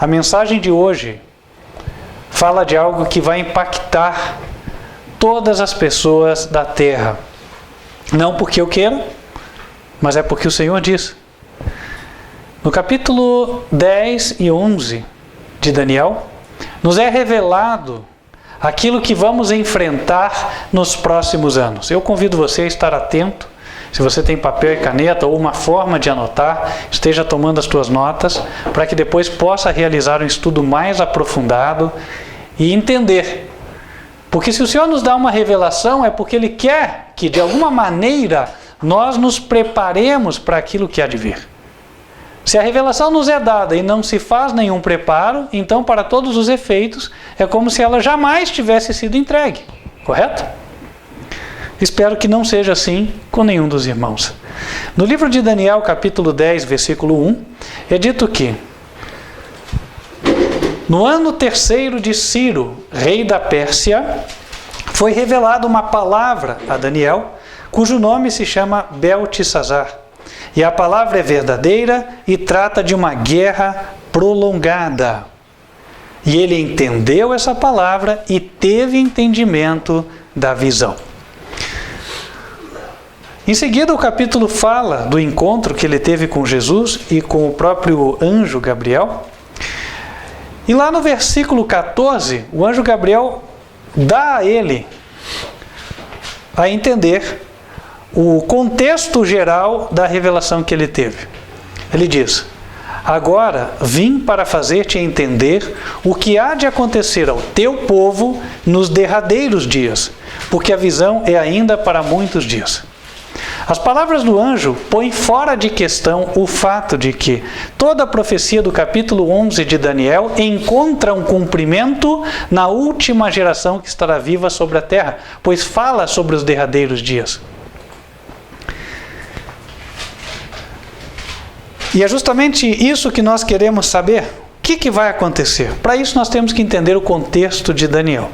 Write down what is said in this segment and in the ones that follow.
A mensagem de hoje fala de algo que vai impactar todas as pessoas da terra. Não porque eu quero, mas é porque o Senhor diz. No capítulo 10 e 11 de Daniel, nos é revelado aquilo que vamos enfrentar nos próximos anos. Eu convido você a estar atento. Se você tem papel e caneta ou uma forma de anotar, esteja tomando as tuas notas, para que depois possa realizar um estudo mais aprofundado e entender. Porque se o Senhor nos dá uma revelação, é porque Ele quer que, de alguma maneira, nós nos preparemos para aquilo que há de vir. Se a revelação nos é dada e não se faz nenhum preparo, então, para todos os efeitos, é como se ela jamais tivesse sido entregue. Correto? Espero que não seja assim com nenhum dos irmãos. No livro de Daniel, capítulo 10, versículo 1, é dito que no ano 3º de Ciro, rei da Pérsia, foi revelada uma palavra a Daniel, cujo nome se chama Beltesazar. E a palavra é verdadeira e trata de uma guerra prolongada. E ele entendeu essa palavra e teve entendimento da visão. Em seguida, o capítulo fala do encontro que ele teve com Jesus e com o próprio anjo Gabriel. E lá no versículo 14, o anjo Gabriel dá a ele a entender o contexto geral da revelação que ele teve. Ele diz: agora vim para fazer-te entender o que há de acontecer ao teu povo nos derradeiros dias, porque a visão é ainda para muitos dias. As palavras do anjo põem fora de questão o fato de que toda a profecia do capítulo 11 de Daniel encontra um cumprimento na última geração que estará viva sobre a terra, pois fala sobre os derradeiros dias. E é justamente isso que nós queremos saber. O que vai acontecer? Para isso nós temos que entender o contexto de Daniel.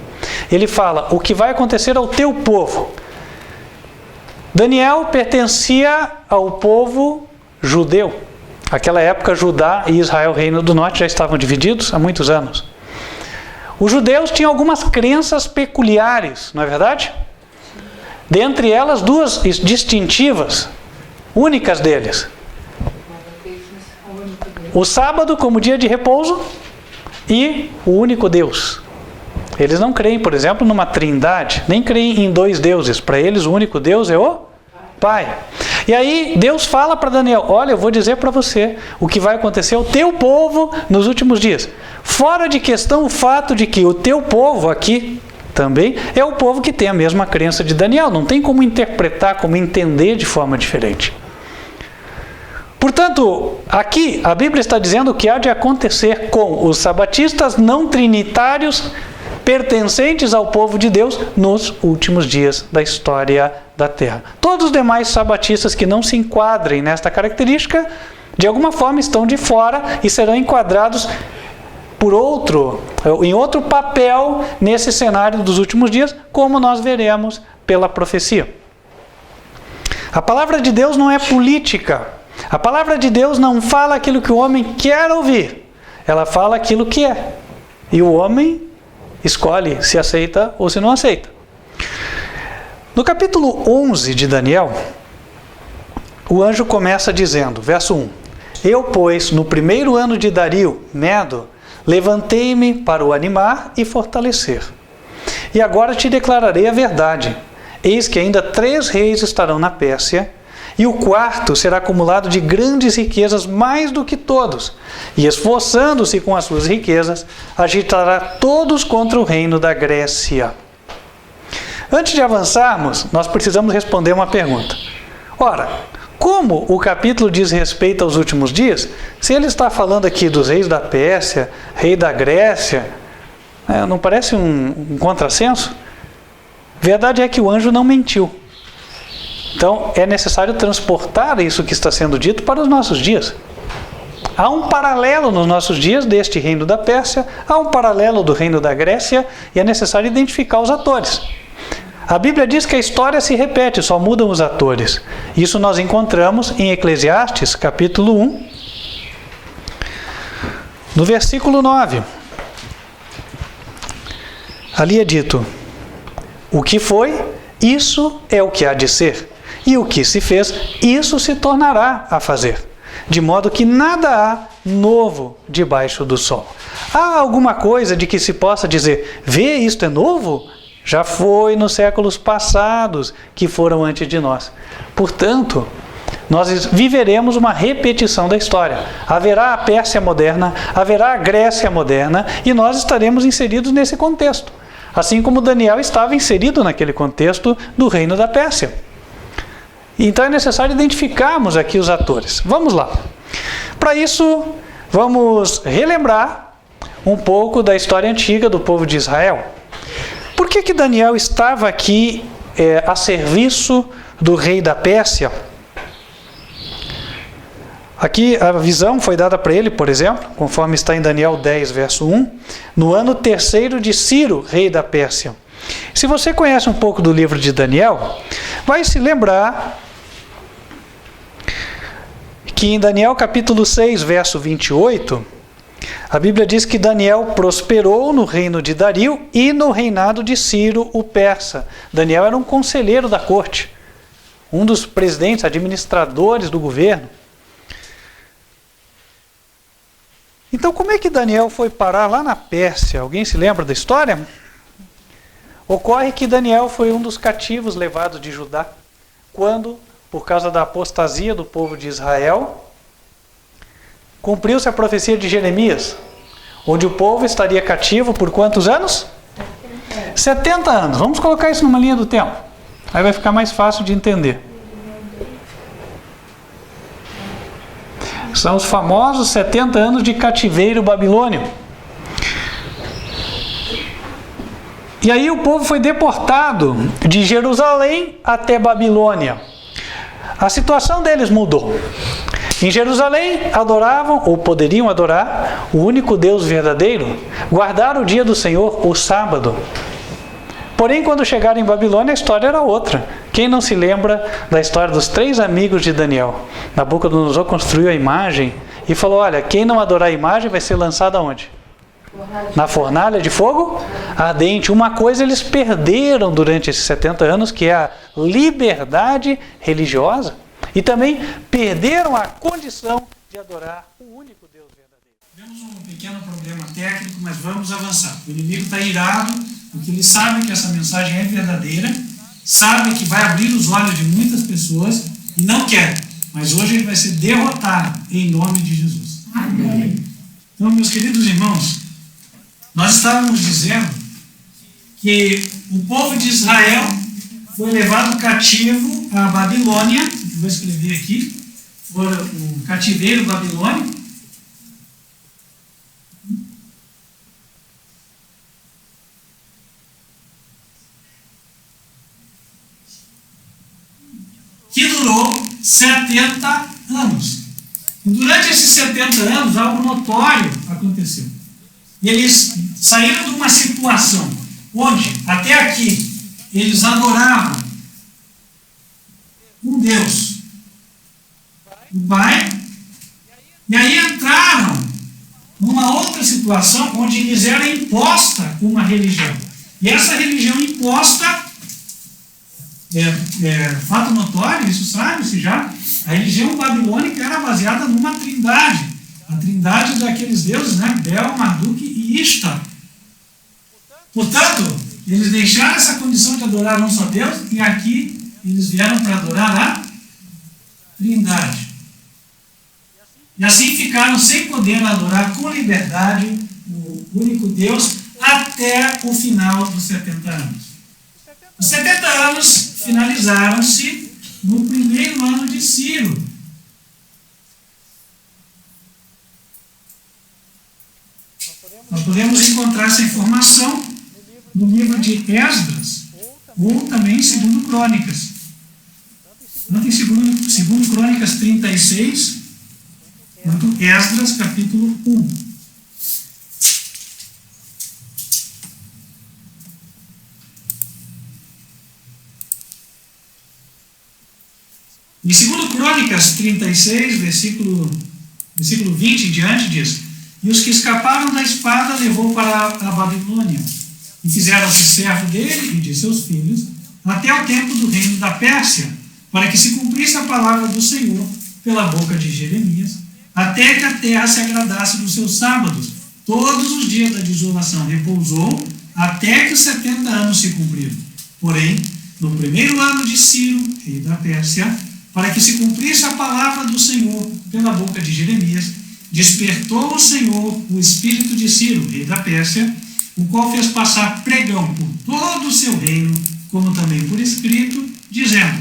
Ele fala: o que vai acontecer ao teu povo. Daniel pertencia ao povo judeu. Naquela época, Judá e Israel, Reino do Norte, já estavam divididos há muitos anos. Os judeus tinham algumas crenças peculiares, não é verdade? Dentre elas, duas distintivas, únicas deles. O sábado como dia de repouso e o único Deus. Eles não creem, por exemplo, numa trindade, nem creem em dois deuses. Para eles, o único Deus é o Pai. E aí, Deus fala para Daniel: olha, eu vou dizer para você o que vai acontecer ao teu povo nos últimos dias. Fora de questão o fato de que o teu povo aqui também é o povo que tem a mesma crença de Daniel. Não tem como interpretar, como entender de forma diferente. Portanto, aqui a Bíblia está dizendo o que há de acontecer com os sabatistas não trinitários pertencentes ao povo de Deus nos últimos dias da história da terra. Todos os demais sabatistas que não se enquadrem nesta característica, de alguma forma estão de fora e serão enquadrados em outro papel nesse cenário dos últimos dias, como nós veremos pela profecia. A palavra de Deus não é política. A palavra de Deus não fala aquilo que o homem quer ouvir. Ela fala aquilo que é. E o homem escolhe se aceita ou se não aceita. No capítulo 11 de Daniel, o anjo começa dizendo, verso 1: eu, pois, no primeiro ano de Dario, Medo, levantei-me para o animar e fortalecer. E agora te declararei a verdade. Eis que ainda 3 reis estarão na Pérsia, e o 4º será acumulado de grandes riquezas mais do que todos, e esforçando-se com as suas riquezas, agitará todos contra o reino da Grécia. Antes de avançarmos, nós precisamos responder uma pergunta. Ora, como o capítulo diz respeito aos últimos dias, se ele está falando aqui dos reis da Pérsia, rei da Grécia, não parece um contrassenso? Verdade é que o anjo não mentiu. Então, é necessário transportar isso que está sendo dito para os nossos dias. Há um paralelo nos nossos dias deste reino da Pérsia, há um paralelo do reino da Grécia, e é necessário identificar os atores. A Bíblia diz que a história se repete, só mudam os atores. Isso nós encontramos em Eclesiastes, capítulo 1, No versículo 9, ali é dito: o que foi, isso é o que há de ser. E o que se fez, isso se tornará a fazer. De modo que nada há novo debaixo do sol. Há alguma coisa de que se possa dizer, vê, isto é novo? Já foi nos séculos passados que foram antes de nós. Portanto, nós viveremos uma repetição da história. Haverá a Pérsia moderna, haverá a Grécia moderna, e nós estaremos inseridos nesse contexto. Assim como Daniel estava inserido naquele contexto do reino da Pérsia. Então é necessário identificarmos aqui os atores. Vamos lá. Para isso, vamos relembrar um pouco da história antiga do povo de Israel. Por que Daniel estava aqui a serviço do rei da Pérsia? Aqui a visão foi dada para ele, por exemplo, conforme está em Daniel 10, verso 1, no ano 3º de Ciro, rei da Pérsia. Se você conhece um pouco do livro de Daniel, vai se lembrar que em Daniel capítulo 6, verso 28, a Bíblia diz que Daniel prosperou no reino de Dario e no reinado de Ciro, o persa. Daniel era um conselheiro da corte, um dos presidentes, administradores do governo. Então, como é que Daniel foi parar lá na Pérsia? Alguém se lembra da história? Ocorre que Daniel foi um dos cativos levados de Judá, quando, por causa da apostasia do povo de Israel, cumpriu-se a profecia de Jeremias, onde o povo estaria cativo por quantos anos? 70 anos. Vamos colocar isso numa linha do tempo. Aí vai ficar mais fácil de entender. São os famosos 70 anos de cativeiro babilônio. E aí o povo foi deportado de Jerusalém até Babilônia. A situação deles mudou. Em Jerusalém adoravam, ou poderiam adorar, o único Deus verdadeiro, guardar o dia do Senhor, o sábado. Porém, quando chegaram em Babilônia, a história era outra. Quem não se lembra da história dos 3 amigos de Daniel? Nabucodonosor construiu a imagem e falou, olha, quem não adorar a imagem vai ser lançado aonde? Na fornalha de fogo ardente. Uma coisa eles perderam durante esses 70 anos, que é a liberdade religiosa. E também perderam a condição de adorar o único Deus verdadeiro. Temos um pequeno problema técnico, mas vamos avançar. O inimigo está irado, porque ele sabe que essa mensagem é verdadeira, sabe que vai abrir os olhos de muitas pessoas e não quer. Mas hoje ele vai ser derrotado em nome de Jesus. Amém. Então, meus queridos irmãos, nós estávamos dizendo que o povo de Israel foi levado cativo à Babilônia. Vou escrever aqui. Foi o cativeiro babilônico. Que durou 70 anos. E durante esses 70 anos, algo notório aconteceu. Eles saíram de uma situação onde, até aqui, eles adoravam um Deus, o Pai, e aí entraram numa outra situação onde lhes era imposta uma religião. E essa religião imposta, fato notório, isso sabe-se já, a religião babilônica era baseada numa trindade, a trindade daqueles deuses, né? Bel, Marduk e Ishtar. Portanto, eles deixaram essa condição de adorar um só Deus e aqui eles vieram para adorar a trindade. E assim ficaram sem poder adorar com liberdade o único Deus até o final dos 70 anos. Os 70 anos finalizaram-se no primeiro ano de Ciro. Nós podemos encontrar essa informação no livro de Esdras, ou também em 2 Crônicas. Tanto em 2 Crônicas 36, quanto Esdras capítulo 1. Em 2 Crônicas 36, versículo 20 em diante, diz: E os que escaparam da espada levou para a Babilônia. E fizeram-se servo dele e de seus filhos, até o tempo do reino da Pérsia, para que se cumprisse a palavra do Senhor pela boca de Jeremias, até que a terra se agradasse dos seus sábados. Todos os dias da desolação repousou, até que os 70 anos se cumpriram. Porém, no primeiro ano de Ciro, rei da Pérsia, para que se cumprisse a palavra do Senhor pela boca de Jeremias, despertou o Senhor o espírito de Ciro, rei da Pérsia, o qual fez passar pregão por todo o seu reino, como também por escrito, dizendo: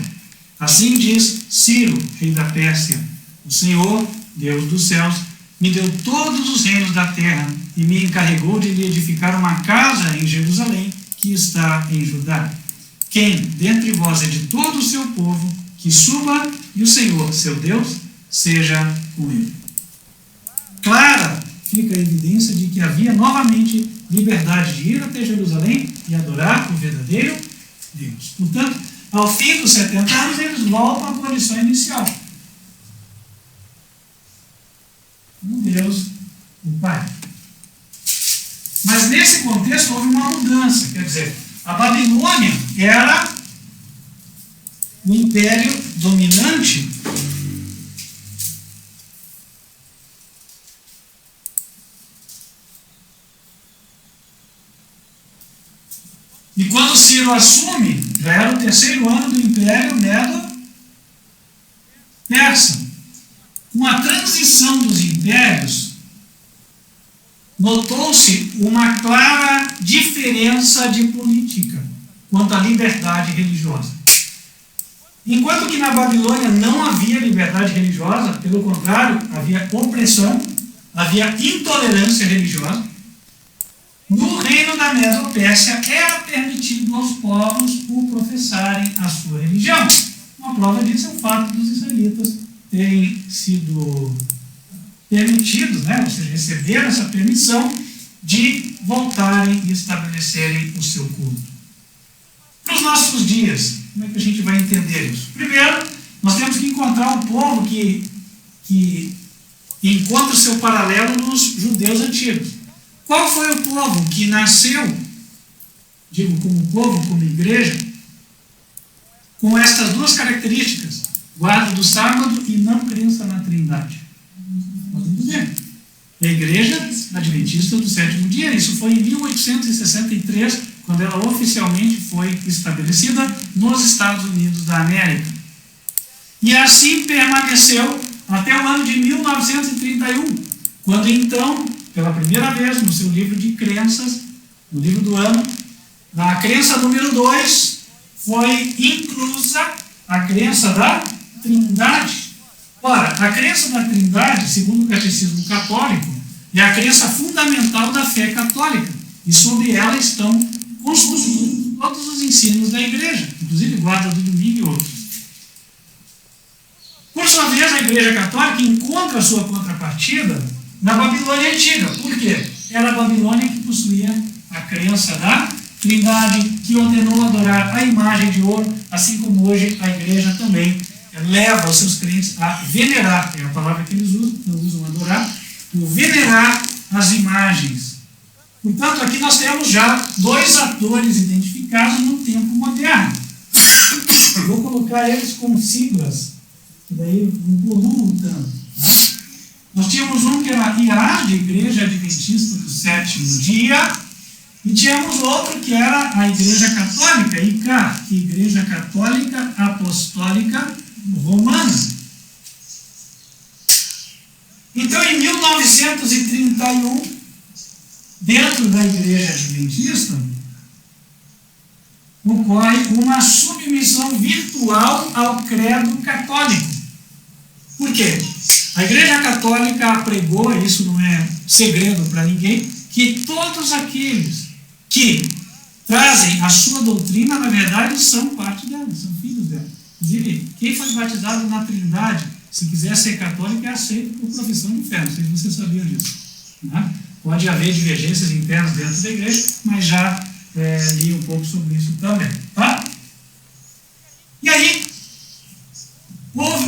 assim diz Ciro, rei da Pérsia, o Senhor, Deus dos céus, me deu todos os reinos da terra e me encarregou de lhe edificar uma casa em Jerusalém, que está em Judá. Quem dentre vós é de todo o seu povo, que suba, e o Senhor, seu Deus, seja com ele. Clara fica a evidência de que havia novamente liberdade de ir até Jerusalém e adorar o verdadeiro Deus. Portanto, ao fim dos 70 anos, eles voltam à condição inicial. Um Deus, o Pai. Mas nesse contexto houve uma mudança, quer dizer, a Babilônia era o império dominante e quando Ciro assume, já era o terceiro ano do império Medo-Persa. Com a transição dos impérios, notou-se uma clara diferença de política quanto à liberdade religiosa. Enquanto que na Babilônia não havia liberdade religiosa, pelo contrário, havia opressão, havia intolerância religiosa, no reino da Medo-Pérsia era permitido aos povos o professarem a sua religião. Uma prova disso é o fato dos israelitas terem sido permitidos, ou seja, receberam essa permissão de voltarem e estabelecerem o seu culto. Para os nossos dias, como é que a gente vai entender isso? Primeiro, nós temos que encontrar um povo que encontra o seu paralelo nos judeus antigos. Qual foi o povo que nasceu, digo como povo, como igreja, com estas duas características? Guarda do sábado e não crença na Trindade. Nós vamos ver. A Igreja Adventista do Sétimo Dia, isso foi em 1863, quando ela oficialmente foi estabelecida nos Estados Unidos da América. E assim permaneceu até o ano de 1931, quando então, pela primeira vez, no seu livro de crenças, no livro do ano, na crença número 2, foi inclusa a crença da Trindade. Ora, a crença da Trindade, segundo o Catecismo Católico, é a crença fundamental da fé católica, e sobre ela estão construídos todos os ensinos da Igreja, inclusive guarda do domingo e outros. Por sua vez, a Igreja Católica encontra a sua contrapartida na Babilônia Antiga. Por quê? Era a Babilônia que possuía a crença da Trindade, que ordenou adorar a imagem de ouro, assim como hoje a Igreja também leva os seus crentes a venerar, é a palavra que eles usam, não usam adorar, o venerar as imagens. Portanto, aqui nós temos já dois atores identificados no tempo moderno. Eu vou colocar eles como siglas, que daí não poluam tanto. Nós tínhamos um que era IA, de Igreja Adventista do Sétimo Dia, e tínhamos outro que era a Igreja Católica, ICA, Igreja Católica Apostólica Romana. Então, em 1931, dentro da Igreja Adventista, ocorre uma submissão virtual ao credo católico. Por quê? A Igreja Católica pregou, e isso não é segredo para ninguém, que todos aqueles que trazem a sua doutrina, na verdade, são parte dela, são filhos dela. Inclusive, quem foi batizado na Trindade, se quiser ser católico, é aceito por profissão de fé. Não sei se vocês sabiam disso. Né? Pode haver divergências internas dentro da igreja, mas já li um pouco sobre isso também. Tá? E aí,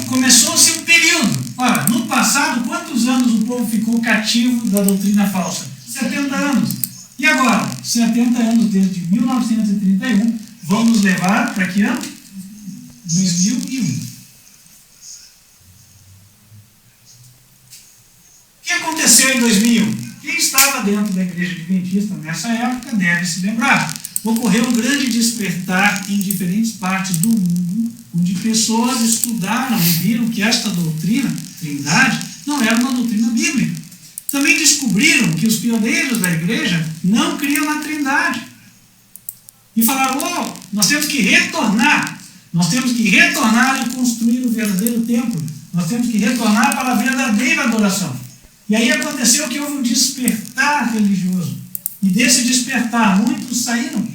começou-se um período. Ora, no passado, quantos anos o povo ficou ficou cativo da doutrina falsa? 70 anos. E agora? 70 anos desde 1931 vão nos levar para que ano? 2001. O que aconteceu em 2001? Quem estava dentro da igreja adventista nessa época deve se lembrar. Ocorreu um grande despertar em diferentes partes do mundo, onde pessoas estudaram e viram que esta doutrina, Trindade, não era uma doutrina bíblica. Também descobriram que os pioneiros da igreja não criam na Trindade. E falaram, nós temos que retornar. Nós temos que retornar e construir o verdadeiro templo. Nós temos que retornar para a verdadeira adoração. E aí aconteceu que houve um despertar religioso. E desse despertar, muitos saíram.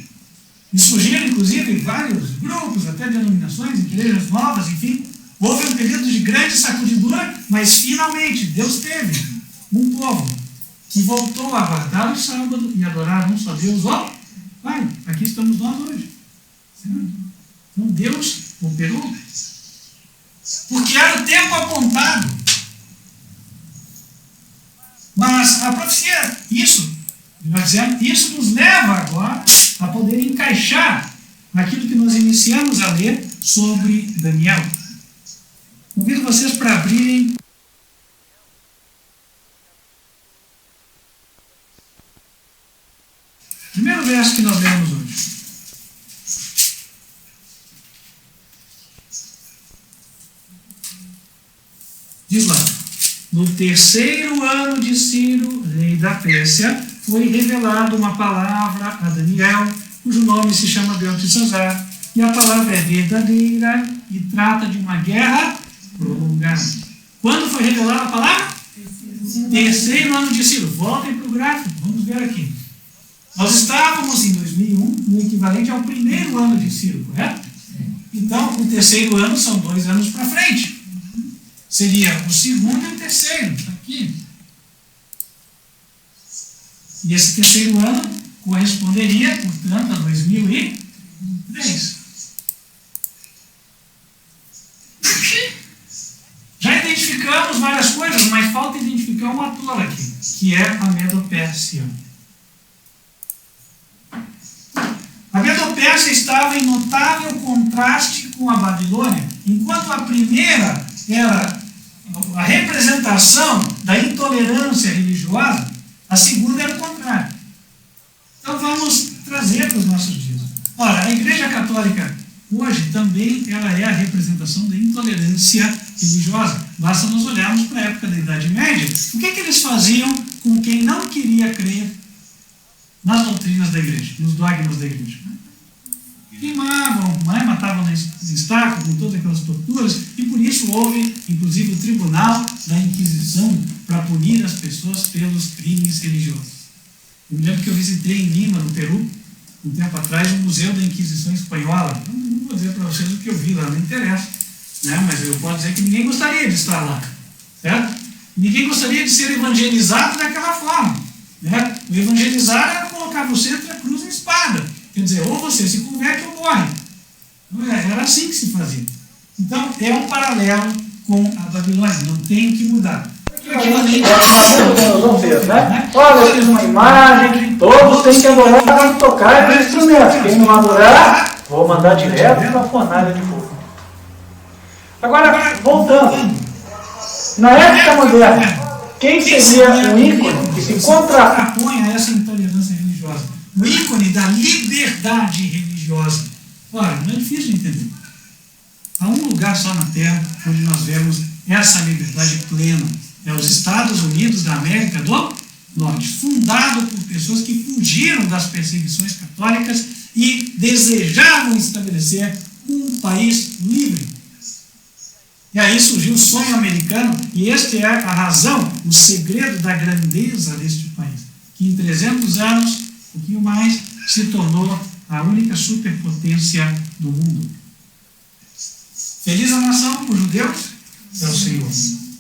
E surgiram, inclusive, vários grupos, até denominações, igrejas novas, enfim. Houve um período de grande sacudidura, mas finalmente Deus teve um povo que voltou a guardar o sábado e adorar um só Deus. Pai, aqui estamos nós hoje. Certo? Então Deus operou. Porque era o tempo apontado. Mas a profecia, isso nos leva agora a poder encaixar aquilo que nós iniciamos a ler sobre Daniel. Convido vocês para abrirem o primeiro verso que nós lemos hoje. Diz lá: no terceiro ano de Ciro, rei da Pérsia, foi revelada uma palavra a Daniel, cujo nome se chama Beltesazar, e a palavra é verdadeira e trata de uma guerra prolongada. Quando foi revelada a palavra? Terceiro ano de Ciro. Voltem para o gráfico, vamos ver aqui. Nós estávamos em 2001, no equivalente ao primeiro ano de Ciro, correto? Então, o terceiro ano são 2 anos para frente. Seria o segundo e o terceiro, está aqui. E esse terceiro ano corresponderia, portanto, a 2003. Já identificamos várias coisas, mas falta identificar um ator aqui, que é a Medo-Pérsia. A Medo-Pérsia estava em notável contraste com a Babilônia. Enquanto a primeira era a representação da intolerância religiosa, a segunda era o contrário. Então vamos trazer para os nossos dias. Ora, a Igreja Católica hoje também ela é a representação da intolerância religiosa. Basta nós olharmos para a época da Idade Média. O que eles faziam com quem não queria crer nas doutrinas da igreja, nos dogmas da igreja? Queimavam, matavam na estaca, com todas aquelas torturas, e por isso houve, inclusive, o tribunal da Inquisição para punir as pessoas pelos crimes religiosos. Eu me lembro que eu visitei em Lima, no Peru, um tempo atrás, o Museu da Inquisição Espanhola. Não vou dizer para vocês o que eu vi lá, não interessa, né? Mas eu posso dizer que ninguém gostaria de estar lá, certo? Ninguém gostaria de ser evangelizado daquela forma, né? O evangelizar era colocar você entre a cruz e a espada. Quer dizer, ou você se converte ou morre. Era assim que se fazia. Então, é um paralelo com a Babilônia. Não tem que mudar. Olha, fiz uma imagem, todos têm que adorar e tocar os instrumentos. Quem não adorar, vou mandar direto para a fornalha de fogo. Agora, voltando. Na época moderna, quem seria um ícone que se contrapõe a essa intolerância religiosa? O ícone da liberdade religiosa. Ora, não é difícil de entender. Há um lugar só na Terra onde nós vemos essa liberdade plena. É os Estados Unidos da América do Norte, fundado por pessoas que fugiram das perseguições católicas e desejavam estabelecer um país livre. E aí surgiu o sonho americano, e este é a razão, o segredo da grandeza deste país, que em 300 anos, um pouquinho mais, se tornou a única superpotência do mundo. Feliz a nação cujo Deus é o Senhor.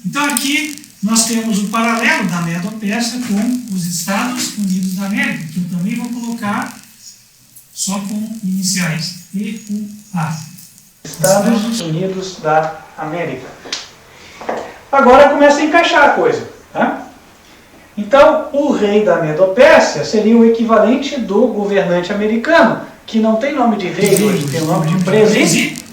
Então aqui nós temos o paralelo da Medo-Pérsia com os Estados Unidos da América, que eu também vou colocar só com iniciais, EUA. Estados Unidos da América. Agora começa a encaixar a coisa. Tá? Então, o rei da Medopérsia seria o equivalente do governante americano, que não tem nome de rei hoje, tem o nome de presidente.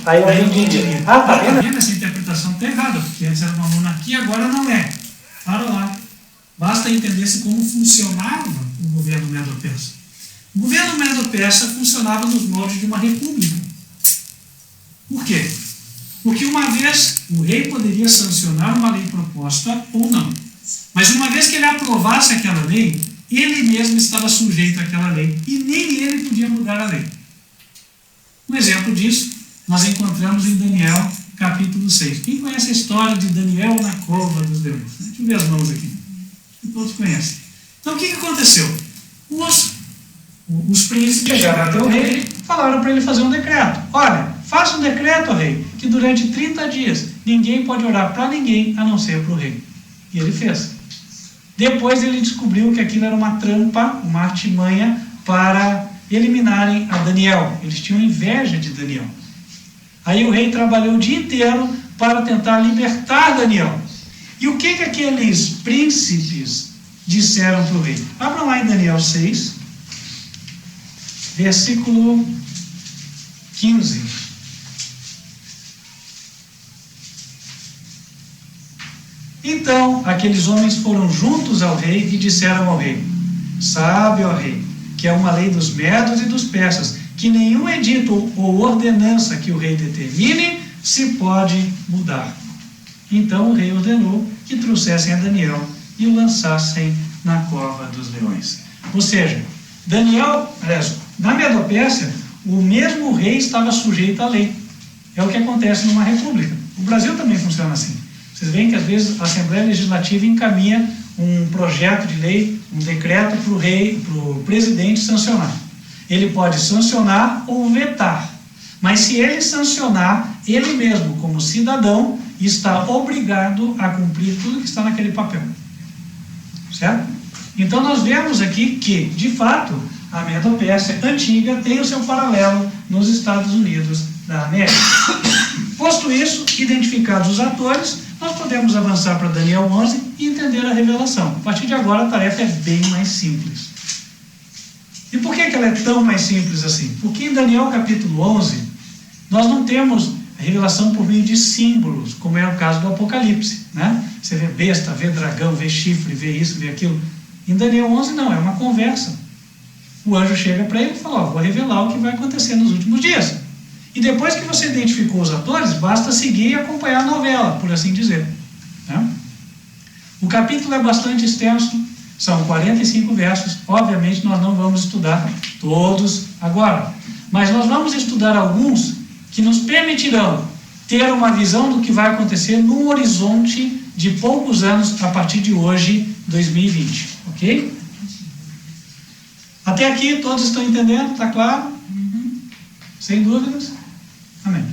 Aí alguém diz, tá vendo? Essa interpretação está errada, porque antes era uma monarquia, agora não é. Para lá. Basta entender-se como funcionava o governo medo-persa. O governo medo-persa funcionava nos moldes de uma república. Por quê? Porque uma vez o rei poderia sancionar uma lei proposta ou não. Mas uma vez que ele aprovasse aquela lei, ele mesmo estava sujeito àquela lei e nem ele podia mudar a lei. Um exemplo disso nós encontramos em Daniel, capítulo 6. Quem conhece a história de Daniel na cova dos leões? Deixa eu ver as mãos aqui. Todos conhecem. Então o que aconteceu? Os príncipes chegaram até o rei e falaram para ele fazer um decreto. Olha, faça um decreto, rei, que durante 30 dias ninguém pode orar para ninguém a não ser para o rei. E ele fez. Depois ele descobriu que aquilo era uma trampa, uma artimanha para eliminarem a Daniel. Eles tinham inveja de Daniel. Aí o rei trabalhou o dia inteiro para tentar libertar Daniel. E o que aqueles príncipes disseram para o rei? Abram lá em Daniel 6, versículo 15. Então, aqueles homens foram juntos ao rei e disseram ao rei: sabe, ó rei, que é uma lei dos medos e dos persas, que nenhum edito ou ordenança que o rei determine se pode mudar. Então o rei ordenou que trouxessem a Daniel e o lançassem na cova dos leões. Ou seja, na Medopérsia, o mesmo rei estava sujeito à lei. É o que acontece numa república. O Brasil também funciona assim. Vocês veem que às vezes a Assembleia Legislativa encaminha um projeto de lei, um decreto para o rei, para o presidente sancionar. Ele pode sancionar ou vetar. Mas se ele sancionar, ele mesmo, como cidadão, está obrigado a cumprir tudo que está naquele papel. Certo? Então nós vemos aqui que, de fato, a Medopérsia antiga tem o seu paralelo nos Estados Unidos da América. Posto isso, identificados os atores, nós podemos avançar para Daniel 11 e entender a revelação. A partir de agora a tarefa é bem mais simples. E por que ela é tão mais simples assim? Porque em Daniel capítulo 11, nós não temos a revelação por meio de símbolos, como é o caso do Apocalipse, né? Você vê besta, vê dragão, vê chifre, vê isso, vê aquilo. Em Daniel 11 não, é uma conversa. O anjo chega para ele e fala: vou revelar o que vai acontecer nos últimos dias. E depois que você identificou os atores, basta seguir e acompanhar a novela, por assim dizer. Né? O capítulo é bastante extenso, são 45 versos. Obviamente nós não vamos estudar todos agora, mas nós vamos estudar alguns que nos permitirão ter uma visão do que vai acontecer num horizonte de poucos anos a partir de hoje, 2020. Ok? Até aqui todos estão entendendo? Está claro? Sem dúvidas? Amém.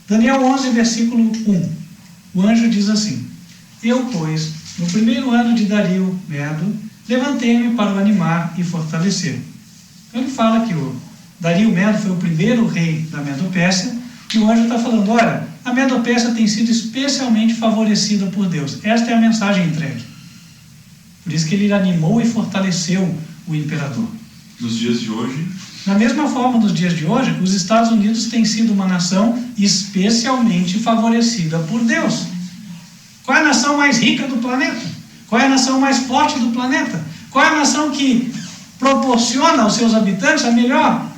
Daniel 11, versículo 1. O anjo diz assim: eu, pois, no primeiro ano de Dario Medo, levantei-me para o animar e fortalecer. Então ele fala que o Dario Medo foi o primeiro rei da Medopérsia, e o anjo está falando: olha, a Medopérsia tem sido especialmente favorecida por Deus. Esta é a mensagem entregue. Por isso que ele animou e fortaleceu o imperador. Nos dias de hoje? Da mesma forma, nos dias de hoje, os Estados Unidos têm sido uma nação especialmente favorecida por Deus. Qual é a nação mais rica do planeta? Qual é a nação mais forte do planeta? Qual é a nação que proporciona aos seus habitantes a melhor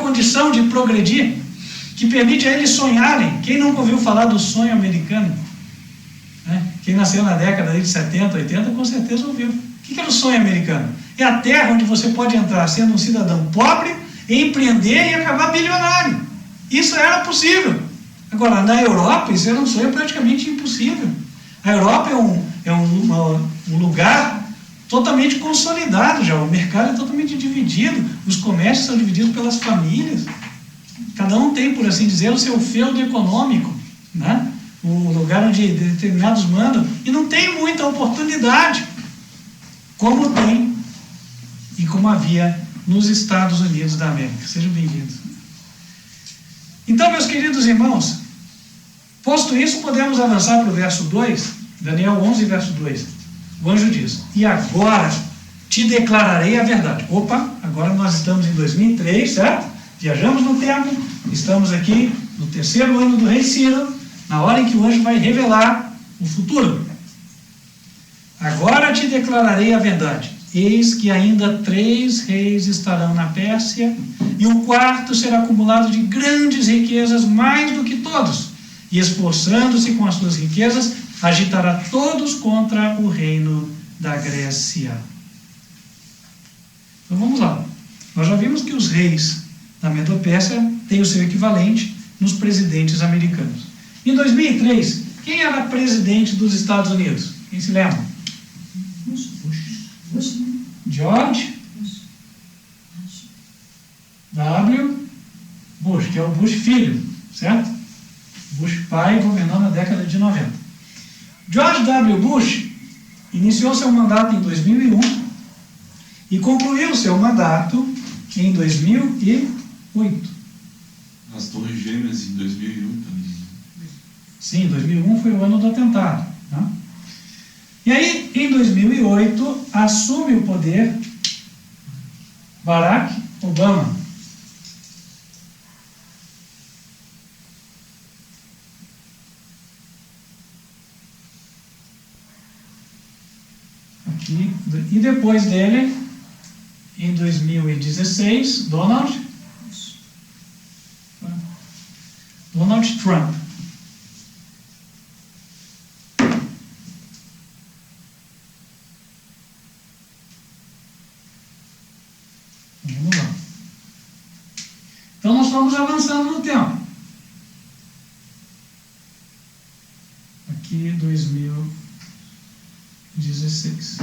condição de progredir, que permite a eles sonharem? Quem nunca ouviu falar do sonho americano? Quem nasceu na década de 70, 80, com certeza ouviu. O que era o sonho americano? É a terra onde você pode entrar sendo um cidadão pobre, empreender e acabar bilionário. Isso era possível. Agora, na Europa, isso era um sonho praticamente impossível. A Europa é um lugar totalmente consolidado já. O mercado é totalmente dividido. Os comércios são divididos pelas famílias. Cada um tem, por assim dizer, o seu feudo econômico, né? O lugar onde determinados mandam. E não tem muita oportunidade, como tem e como havia nos Estados Unidos da América. Sejam bem-vindos. Então, meus queridos irmãos, posto isso, podemos avançar para o verso 2 Daniel 11, verso 2. O anjo diz: e agora te declararei a verdade. Opa, agora nós estamos em 2003, certo? Viajamos no tempo, estamos aqui no 3º ano do rei Ciro, na hora em que o anjo vai revelar o futuro. Agora te declararei a verdade. Eis que ainda 3 reis estarão na Pérsia, e o 4º será acumulado de grandes riquezas, mais do que todos, e esforçando-se com as suas riquezas, agitará todos contra o reino da Grécia. Então vamos lá. Nós já vimos que os reis da Medo-Pérsia têm o seu equivalente nos presidentes americanos. Em 2003, quem era presidente dos Estados Unidos? Quem se lembra? George W. Bush, que é o Bush filho, certo? Bush pai governou na década de 90. George W. Bush iniciou seu mandato em 2001 e concluiu seu mandato em 2008. As Torres Gêmeas em 2001 também. Sim, 2001 foi o ano do atentado. Tá? E aí, em 2008, assume o poder Barack Obama. Aqui, e depois dele, em 2016, Donald Trump. Vamos lá. Então nós estamos avançando no tempo. Aqui 2016.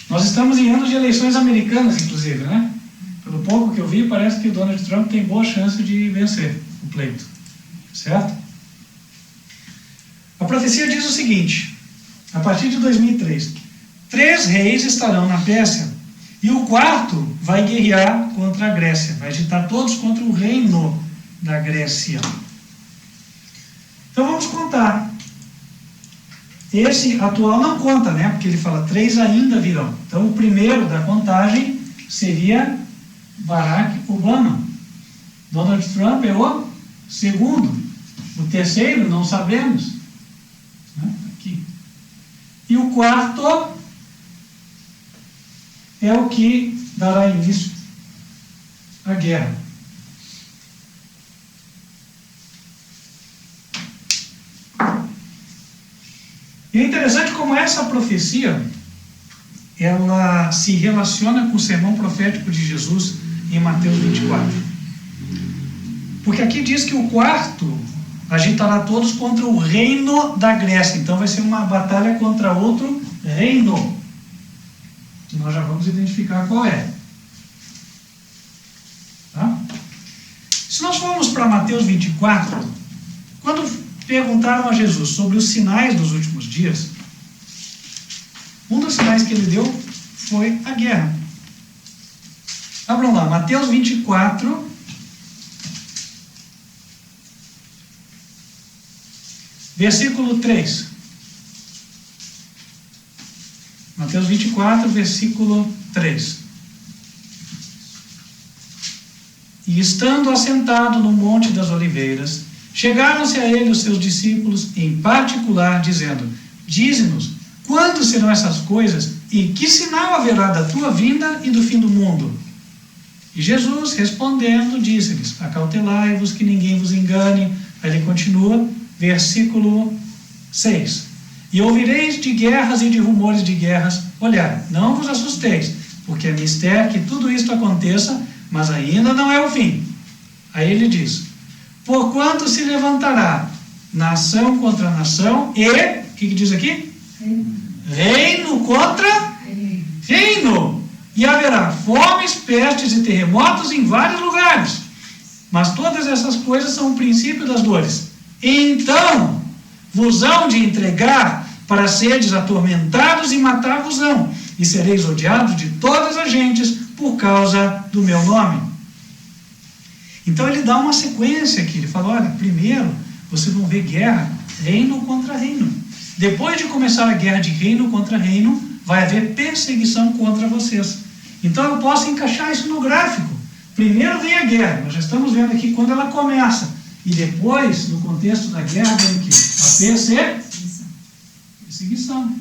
Nós estamos em anos de eleições americanas, inclusive, né? Pelo pouco que eu vi, parece que o Donald Trump tem boa chance de vencer o pleito. Certo? A profecia diz o seguinte, a partir de 2003, 3 reis estarão na Pérsia, e o 4º vai guerrear contra a Grécia, vai agitar todos contra o reino da Grécia. Então vamos contar. Esse atual não conta, né? Porque ele fala 3 ainda virão. Então o primeiro da contagem seria Barack Obama. Donald Trump é o segundo. O terceiro não sabemos. Aqui. E o 4º é o que dará início à guerra. E é interessante como essa profecia ela se relaciona com o sermão profético de Jesus em Mateus 24. Porque aqui diz que o 4º agitará todos contra o reino da Grécia. Então vai ser uma batalha contra outro reino. E nós já vamos identificar qual é. Tá? Se nós formos para Mateus 24, quando perguntaram a Jesus sobre os sinais dos últimos dias, um dos sinais que ele deu foi a guerra. Abram lá, Mateus 24, versículo 3. Mateus 24, versículo 3. E estando assentado no Monte das Oliveiras, chegaram-se a ele os seus discípulos em particular, dizendo: dize-nos, quando serão essas coisas e que sinal haverá da tua vinda e do fim do mundo? E Jesus, respondendo, disse-lhes: acautelai-vos que ninguém vos engane. Aí ele continua, versículo 6. E ouvireis de guerras e de rumores de guerras. Olhai, não vos assusteis, porque é mistério que tudo isto aconteça, mas ainda não é o fim. Aí ele diz: porquanto se levantará nação contra nação e, o que diz aqui? Reino contra reino. E haverá fomes, pestes e terremotos em vários lugares. Mas todas essas coisas são o princípio das dores. Então vos hão de entregar para seres atormentados e matar-vos-ão. E sereis odiados de todas as gentes por causa do meu nome. Então ele dá uma sequência aqui. Ele fala: olha, primeiro vocês vão ver guerra reino contra reino. Depois de começar a guerra de reino contra reino, vai haver perseguição contra vocês. Então eu posso encaixar isso no gráfico. Primeiro vem a guerra, nós já estamos vendo aqui quando ela começa. E depois, no contexto da guerra, vem o quê? A perseguição.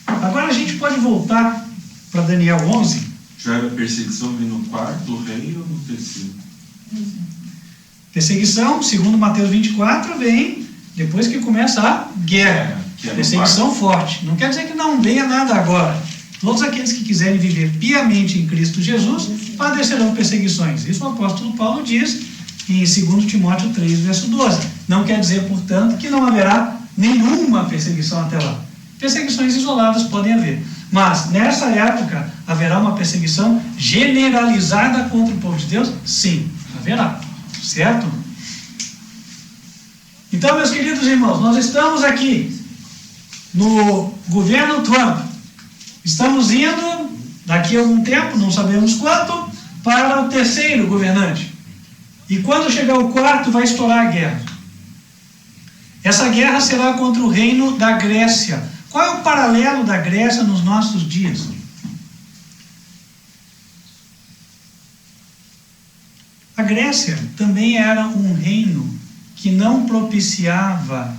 Agora a gente pode voltar para Daniel 11. Já era perseguição vindo no quarto rei ou no terceiro? Perseguição, segundo Mateus 24, vem depois que começa a guerra. Perseguição forte. Não quer dizer que não venha nada agora. Todos aqueles que quiserem viver piamente em Cristo Jesus padecerão perseguições. Isso o apóstolo Paulo diz em 2 Timóteo 3, verso 12. Não quer dizer, portanto, que não haverá nenhuma perseguição até lá. Perseguições isoladas podem haver. Mas, nessa época, haverá uma perseguição generalizada contra o povo de Deus? Sim, haverá. Certo? Então, meus queridos irmãos, nós estamos aqui no governo Trump. Estamos indo, daqui a algum tempo, não sabemos quanto, para o terceiro governante. E quando chegar o quarto, vai estourar a guerra. Essa guerra será contra o reino da Grécia. Qual é o paralelo da Grécia nos nossos dias? A Grécia também era um reino que não propiciava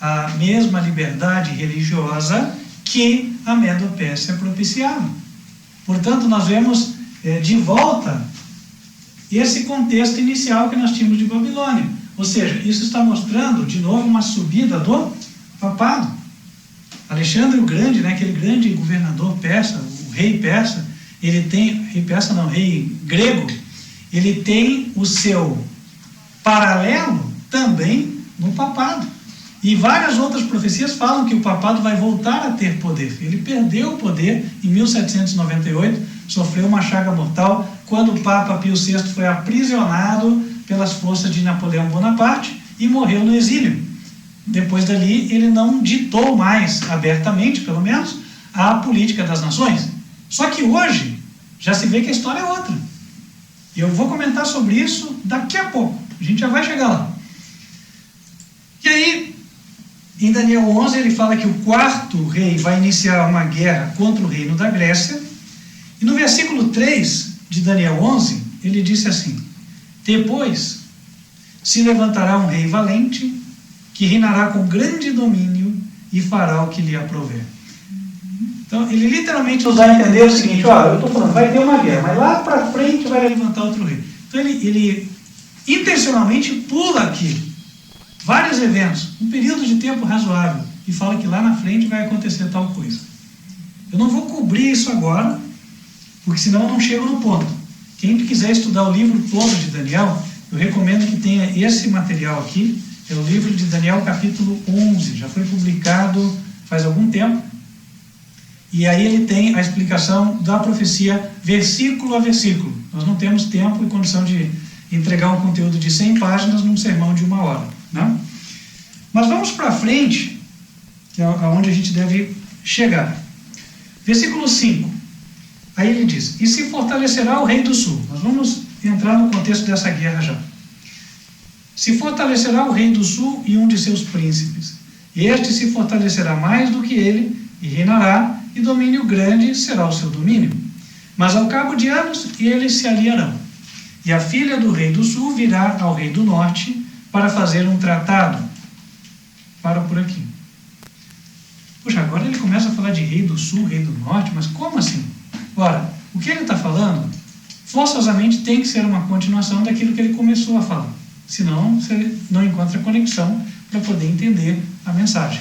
a mesma liberdade religiosa que a Medo-Pérsia propiciava. Portanto, nós vemos de volta esse contexto inicial que nós tínhamos de Babilônia. Ou seja, isso está mostrando, de novo, uma subida do papado. Alexandre o Grande, né, aquele grande governador persa, o rei persa, ele tem, rei grego, ele tem o seu paralelo também no papado. E várias outras profecias falam que o papado vai voltar a ter poder. Ele perdeu o poder em 1798, sofreu uma chaga mortal, quando o Papa Pio VI foi aprisionado pelas forças de Napoleão Bonaparte e morreu no exílio. Depois dali, ele não ditou mais, abertamente pelo menos, a política das nações. Só que hoje, já se vê que a história é outra. E eu vou comentar sobre isso daqui a pouco. A gente já vai chegar lá. E aí, em Daniel 11, ele fala que o quarto rei vai iniciar uma guerra contra o reino da Grécia. E no versículo 3 de Daniel 11, ele disse assim: depois se levantará um rei valente, que reinará com grande domínio e fará o que lhe aprouver. Então, ele literalmente nos dá a entender o seguinte: eu estou falando, vai ter uma guerra, mas lá para frente vai levantar outro rei. Então, ele intencionalmente pula aqui vários eventos, um período de tempo razoável, e fala que lá na frente vai acontecer tal coisa. Eu não vou cobrir isso agora, porque senão eu não chego no ponto. Quem quiser estudar o livro todo de Daniel, eu recomendo que tenha esse material aqui. É o livro de Daniel, capítulo 11. Já foi publicado faz algum tempo. E aí ele tem a explicação da profecia, versículo a versículo. Nós não temos tempo e condição de entregar um conteúdo de 100 páginas num sermão de 1 hora. Né? Mas vamos para frente, que é aonde a gente deve chegar. Versículo 5. Aí ele diz: e se fortalecerá o rei do sul. Nós vamos entrar no contexto dessa guerra já. Se fortalecerá o rei do sul e um de seus príncipes. Este se fortalecerá mais do que ele, e reinará, e domínio grande será o seu domínio. Mas ao cabo de anos, eles se aliarão. E a filha do rei do sul virá ao rei do norte para fazer um tratado. Para por aqui. Puxa, agora ele começa a falar de rei do sul, rei do norte, mas como assim? Ora, o que ele está falando, forçosamente tem que ser uma continuação daquilo que ele começou a falar. Senão, você não encontra conexão para poder entender a mensagem.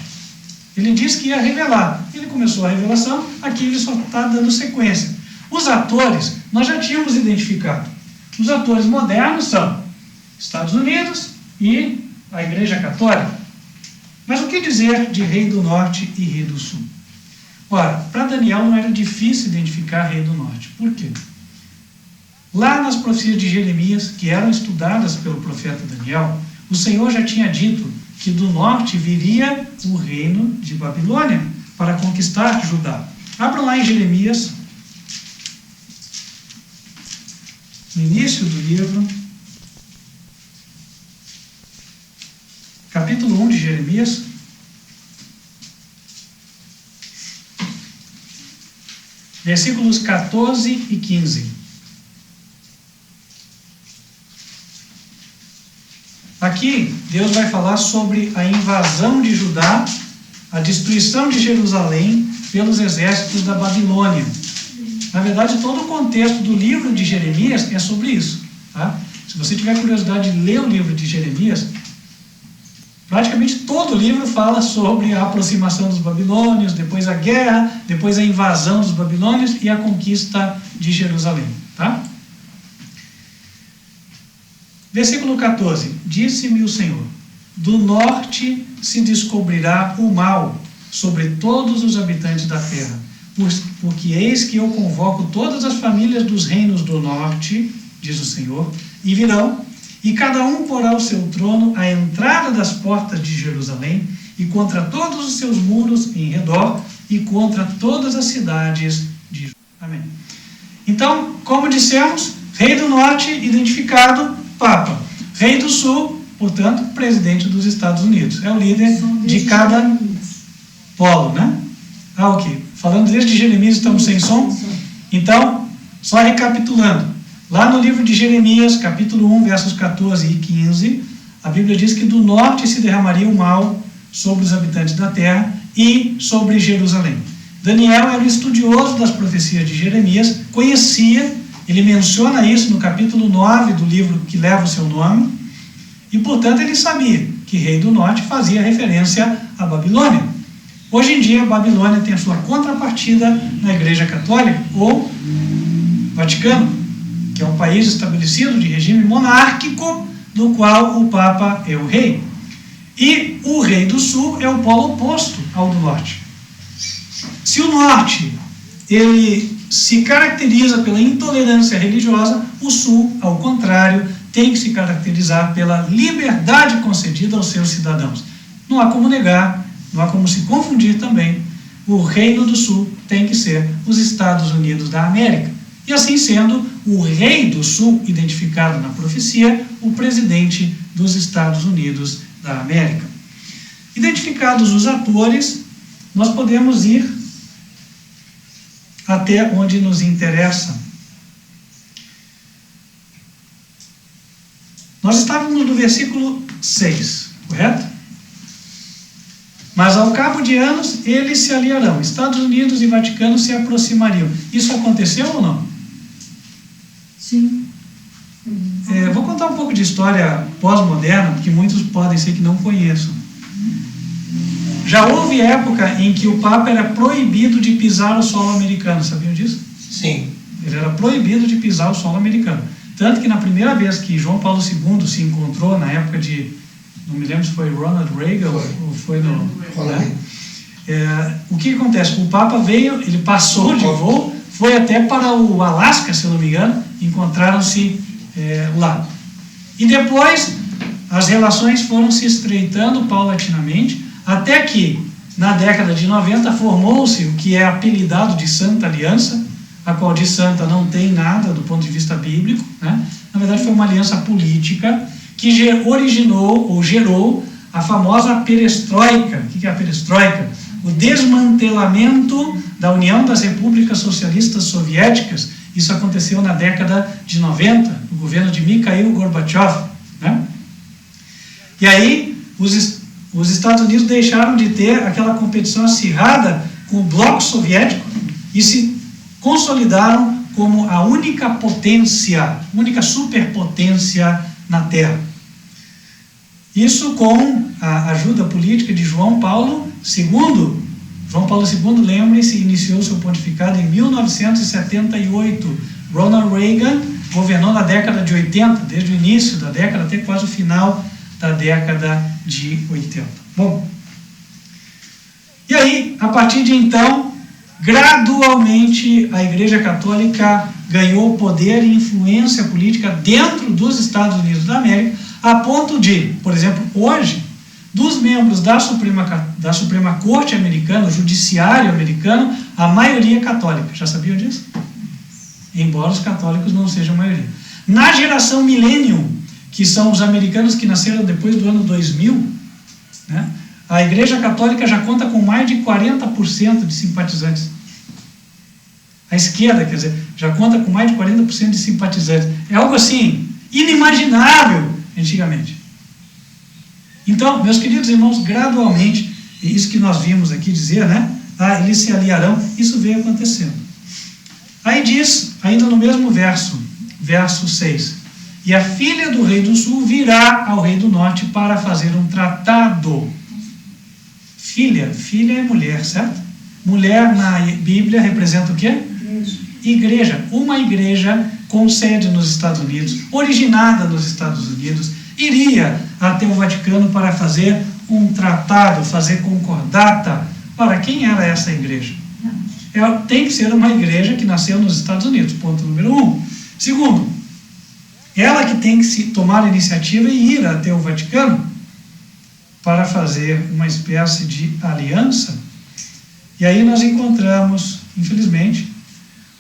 Ele disse que ia revelar. Ele começou a revelação, aqui ele só está dando sequência. Os atores, nós já tínhamos identificado. Os atores modernos são Estados Unidos e a Igreja Católica. Mas o que dizer de rei do norte e rei do sul? Ora, para Daniel não era difícil identificar rei do norte. Por quê? Lá nas profecias de Jeremias, que eram estudadas pelo profeta Daniel, o Senhor já tinha dito que do norte viria o reino de Babilônia para conquistar Judá. Abram lá em Jeremias, no início do livro, capítulo 1 de Jeremias, versículos 14 e 15. Aqui, Deus vai falar sobre a invasão de Judá, a destruição de Jerusalém pelos exércitos da Babilônia. Na verdade, todo o contexto do livro de Jeremias é sobre isso. Tá? Se você tiver curiosidade de ler o livro de Jeremias, praticamente todo o livro fala sobre a aproximação dos babilônios, depois a guerra, depois a invasão dos babilônios e a conquista de Jerusalém. Tá? Versículo 14. Disse-me o Senhor: do norte se descobrirá o mal sobre todos os habitantes da terra, porque eis que eu convoco todas as famílias dos reinos do norte, diz o Senhor, e virão, e cada um porá o seu trono à entrada das portas de Jerusalém, e contra todos os seus muros em redor, e contra todas as cidades de Judá. Amém. Então, como dissemos, rei do norte, identificado, Papa. Rei do sul, portanto, presidente dos Estados Unidos. É o líder de cada polo, né? Ok. Falando desde Jeremias, estamos sem som? Então, só recapitulando. Lá no livro de Jeremias, capítulo 1, versos 14 e 15, a Bíblia diz que do norte se derramaria o mal sobre os habitantes da terra e sobre Jerusalém. Daniel era um estudioso das profecias de Jeremias, conhecia, ele menciona isso no capítulo 9 do livro que leva o seu nome, e, portanto, ele sabia que rei do norte fazia referência à Babilônia. Hoje em dia, a Babilônia tem a sua contrapartida na Igreja Católica, ou Vaticano, que é um país estabelecido de regime monárquico, no qual o Papa é o rei. E o rei do sul é o polo oposto ao do norte. Se o norte ele se caracteriza pela intolerância religiosa, o sul, ao contrário, tem que se caracterizar pela liberdade concedida aos seus cidadãos. Não há como negar, não há como se confundir também. O Reino do Sul tem que ser os Estados Unidos da América. E assim sendo, o rei do sul, identificado na profecia, o presidente dos Estados Unidos da América. Identificados os atores, nós podemos ir até onde nos interessa. Nós estávamos no versículo 6, correto? Mas ao cabo de anos, eles se aliarão. Estados Unidos e Vaticano se aproximariam. Isso aconteceu ou não? Sim. Vou contar um pouco de história pós-moderna, porque muitos podem ser que não conheçam. Já houve época em que o Papa era proibido de pisar o solo americano, sabiam disso? Sim. Ele era proibido de pisar o solo americano. Tanto que na primeira vez que João Paulo II se encontrou, na época de, não me lembro se foi Ronald Reagan ou foi no... Né? O que acontece? O Papa veio, ele passou de voo, foi até para o Alasca, se eu não me engano, encontraram-se lá. E depois as relações foram se estreitando paulatinamente, até que na década de 90 formou-se o que é apelidado de Santa Aliança, a qual de santa não tem nada do ponto de vista bíblico, né? Na verdade foi uma aliança política que originou ou gerou a famosa perestroika. O que é a perestroika? O desmantelamento da União das Repúblicas Socialistas Soviéticas. Isso aconteceu na década de 90, no governo de Mikhail Gorbachev, né? E aí os Estados Unidos deixaram de ter aquela competição acirrada com o bloco soviético e se consolidaram como a única potência, única superpotência na Terra. Isso com a ajuda política de João Paulo II. João Paulo II, lembre-se, iniciou seu pontificado em 1978. Ronald Reagan governou na década de 80, desde o início da década até quase o final da década de 80. Bom, e aí, a partir de então, gradualmente a Igreja Católica ganhou poder e influência política dentro dos Estados Unidos da América, a ponto de, por exemplo, hoje, dos membros da Suprema Corte americana, o Judiciário americano, a maioria é católica. Já sabiam disso? Embora os católicos não sejam a maioria. Na geração Millennium, que são os americanos que nasceram depois do ano 2000, né, a Igreja Católica já conta com mais de 40% de simpatizantes. A esquerda, quer dizer, já conta com mais de 40% de simpatizantes. É algo assim, inimaginável antigamente. Então, meus queridos irmãos, gradualmente, isso que nós vimos aqui dizer, né? Eles se aliarão, isso veio acontecendo. Aí diz, ainda no mesmo verso 6, e a filha do rei do sul virá ao rei do norte para fazer um tratado. Filha é mulher, certo? Mulher na Bíblia representa o quê? Igreja. Uma igreja com sede nos Estados Unidos, originada nos Estados Unidos, iria até o Vaticano para fazer um tratado, fazer concordata. Para quem era essa igreja? Tem que ser uma igreja que nasceu nos Estados Unidos, ponto número 1. Segundo, ela que tem que se tomar a iniciativa e ir até o Vaticano para fazer uma espécie de aliança. E aí nós encontramos, infelizmente,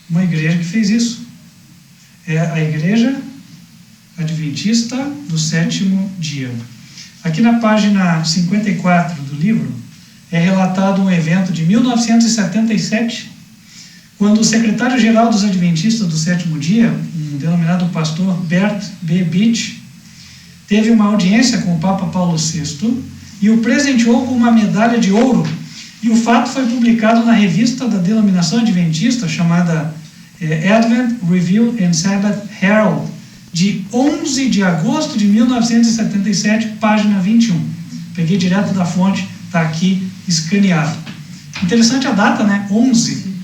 uma igreja que fez isso. É a Igreja Adventista do Sétimo Dia. Aqui na página 54 do livro, é relatado um evento de 1977, quando o secretário-geral dos Adventistas do Sétimo Dia, um denominado pastor Bert B. Beach, teve uma audiência com o Papa Paulo VI e o presenteou com uma medalha de ouro. E o fato foi publicado na revista da denominação adventista, chamada Advent Review and Sabbath Herald, de 11 de agosto de 1977, página 21. Peguei direto da fonte, está aqui escaneado. Interessante a data, né? 11.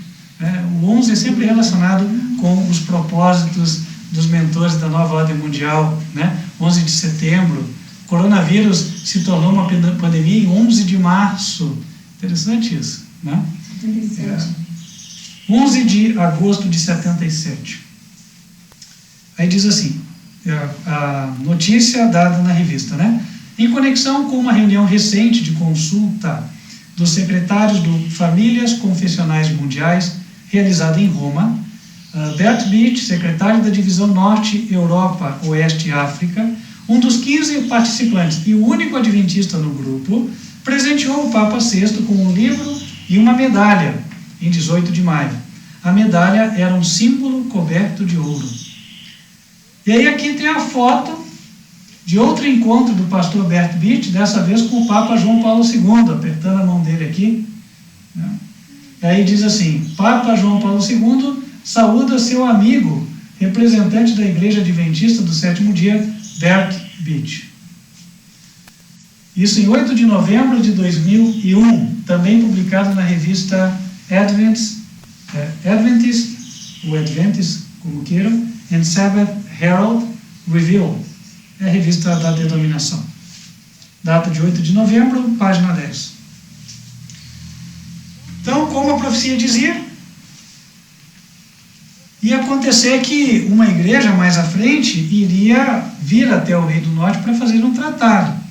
O 11 é sempre relacionado com os propósitos dos mentores da nova ordem mundial, né? 11 de setembro. O coronavírus se tornou uma pandemia em 11 de março. Interessante isso, né? 11 de agosto de 77. Aí diz assim, a notícia dada na revista, né? Em conexão com uma reunião recente de consulta dos secretários do Famílias Confessionais Mundiais, realizada em Roma, Bert Beach, secretário da Divisão Norte, Europa, Oeste e África, um dos 15 participantes e o único adventista no grupo, presenteou o Papa VI com um livro e uma medalha, em 18 de maio. A medalha era um símbolo coberto de ouro. E aí aqui tem a foto de outro encontro do pastor Bert Beach, dessa vez com o Papa João Paulo II, apertando a mão dele aqui. Né? E aí diz assim, Papa João Paulo II saúda seu amigo, representante da Igreja Adventista do Sétimo Dia, Bert Beach. Isso em 8 de novembro de 2001, também publicado na revista Adventist, ou Adventist, como queiram, and Sabbath Herald Review, é a revista da denominação. Data de 8 de novembro, página 10. Então, como a profecia dizia, ia acontecer que uma igreja mais à frente iria vir até o Rei do Norte para fazer um tratado.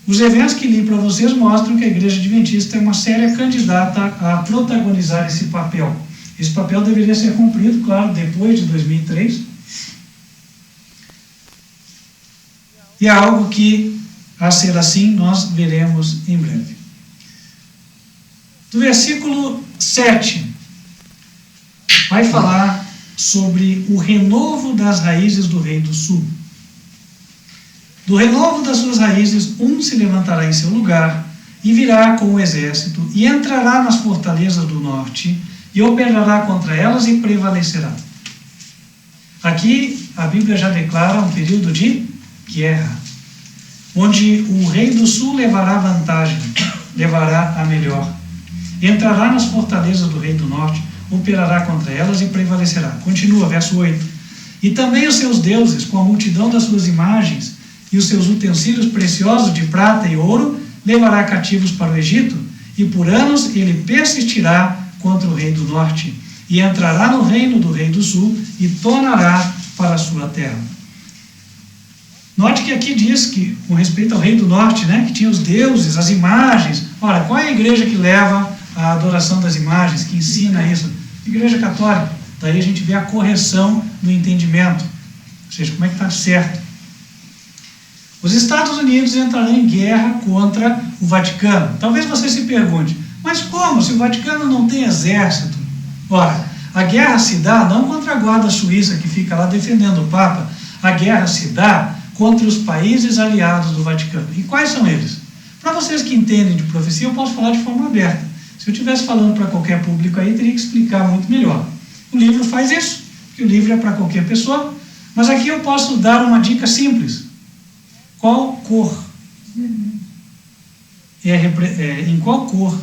Os eventos que li para vocês mostram que a Igreja Adventista é uma séria candidata a protagonizar esse papel. Esse papel deveria ser cumprido, claro, depois de 2003. E é algo que, a ser assim, nós veremos em breve. Do versículo 7, vai falar sobre o renovo das raízes do Rei do Sul. Do renovo das suas raízes, um se levantará em seu lugar e virá com o exército e entrará nas fortalezas do norte e operará contra elas e prevalecerá. Aqui a Bíblia já declara um período de guerra, onde o rei do sul levará vantagem, levará a melhor. Entrará nas fortalezas do rei do norte, operará contra elas e prevalecerá. Continua, verso 8. E também os seus deuses, com a multidão das suas imagens, e os seus utensílios preciosos de prata e ouro, levará cativos para o Egito, e por anos ele persistirá contra o rei do norte, e entrará no reino do rei do sul, e tornará para a sua terra. Note que aqui diz que, com respeito ao rei do norte, né, que tinha os deuses, as imagens. Ora, qual é a igreja que leva a adoração das imagens, que ensina isso? Igreja Católica. Daí a gente vê a correção no entendimento. Ou seja, como é que está certo? Os Estados Unidos entrarão em guerra contra o Vaticano. Talvez você se pergunte, mas como? Se o Vaticano não tem exército? Ora, a guerra se dá não contra a guarda suíça que fica lá defendendo o Papa. A guerra se dá contra os países aliados do Vaticano. E quais são eles? Para vocês que entendem de profecia, eu posso falar de forma aberta. Se eu estivesse falando para qualquer público aí, teria que explicar muito melhor. O livro faz isso, porque o livro é para qualquer pessoa. Mas aqui eu posso dar uma dica simples. Qual cor? Em qual cor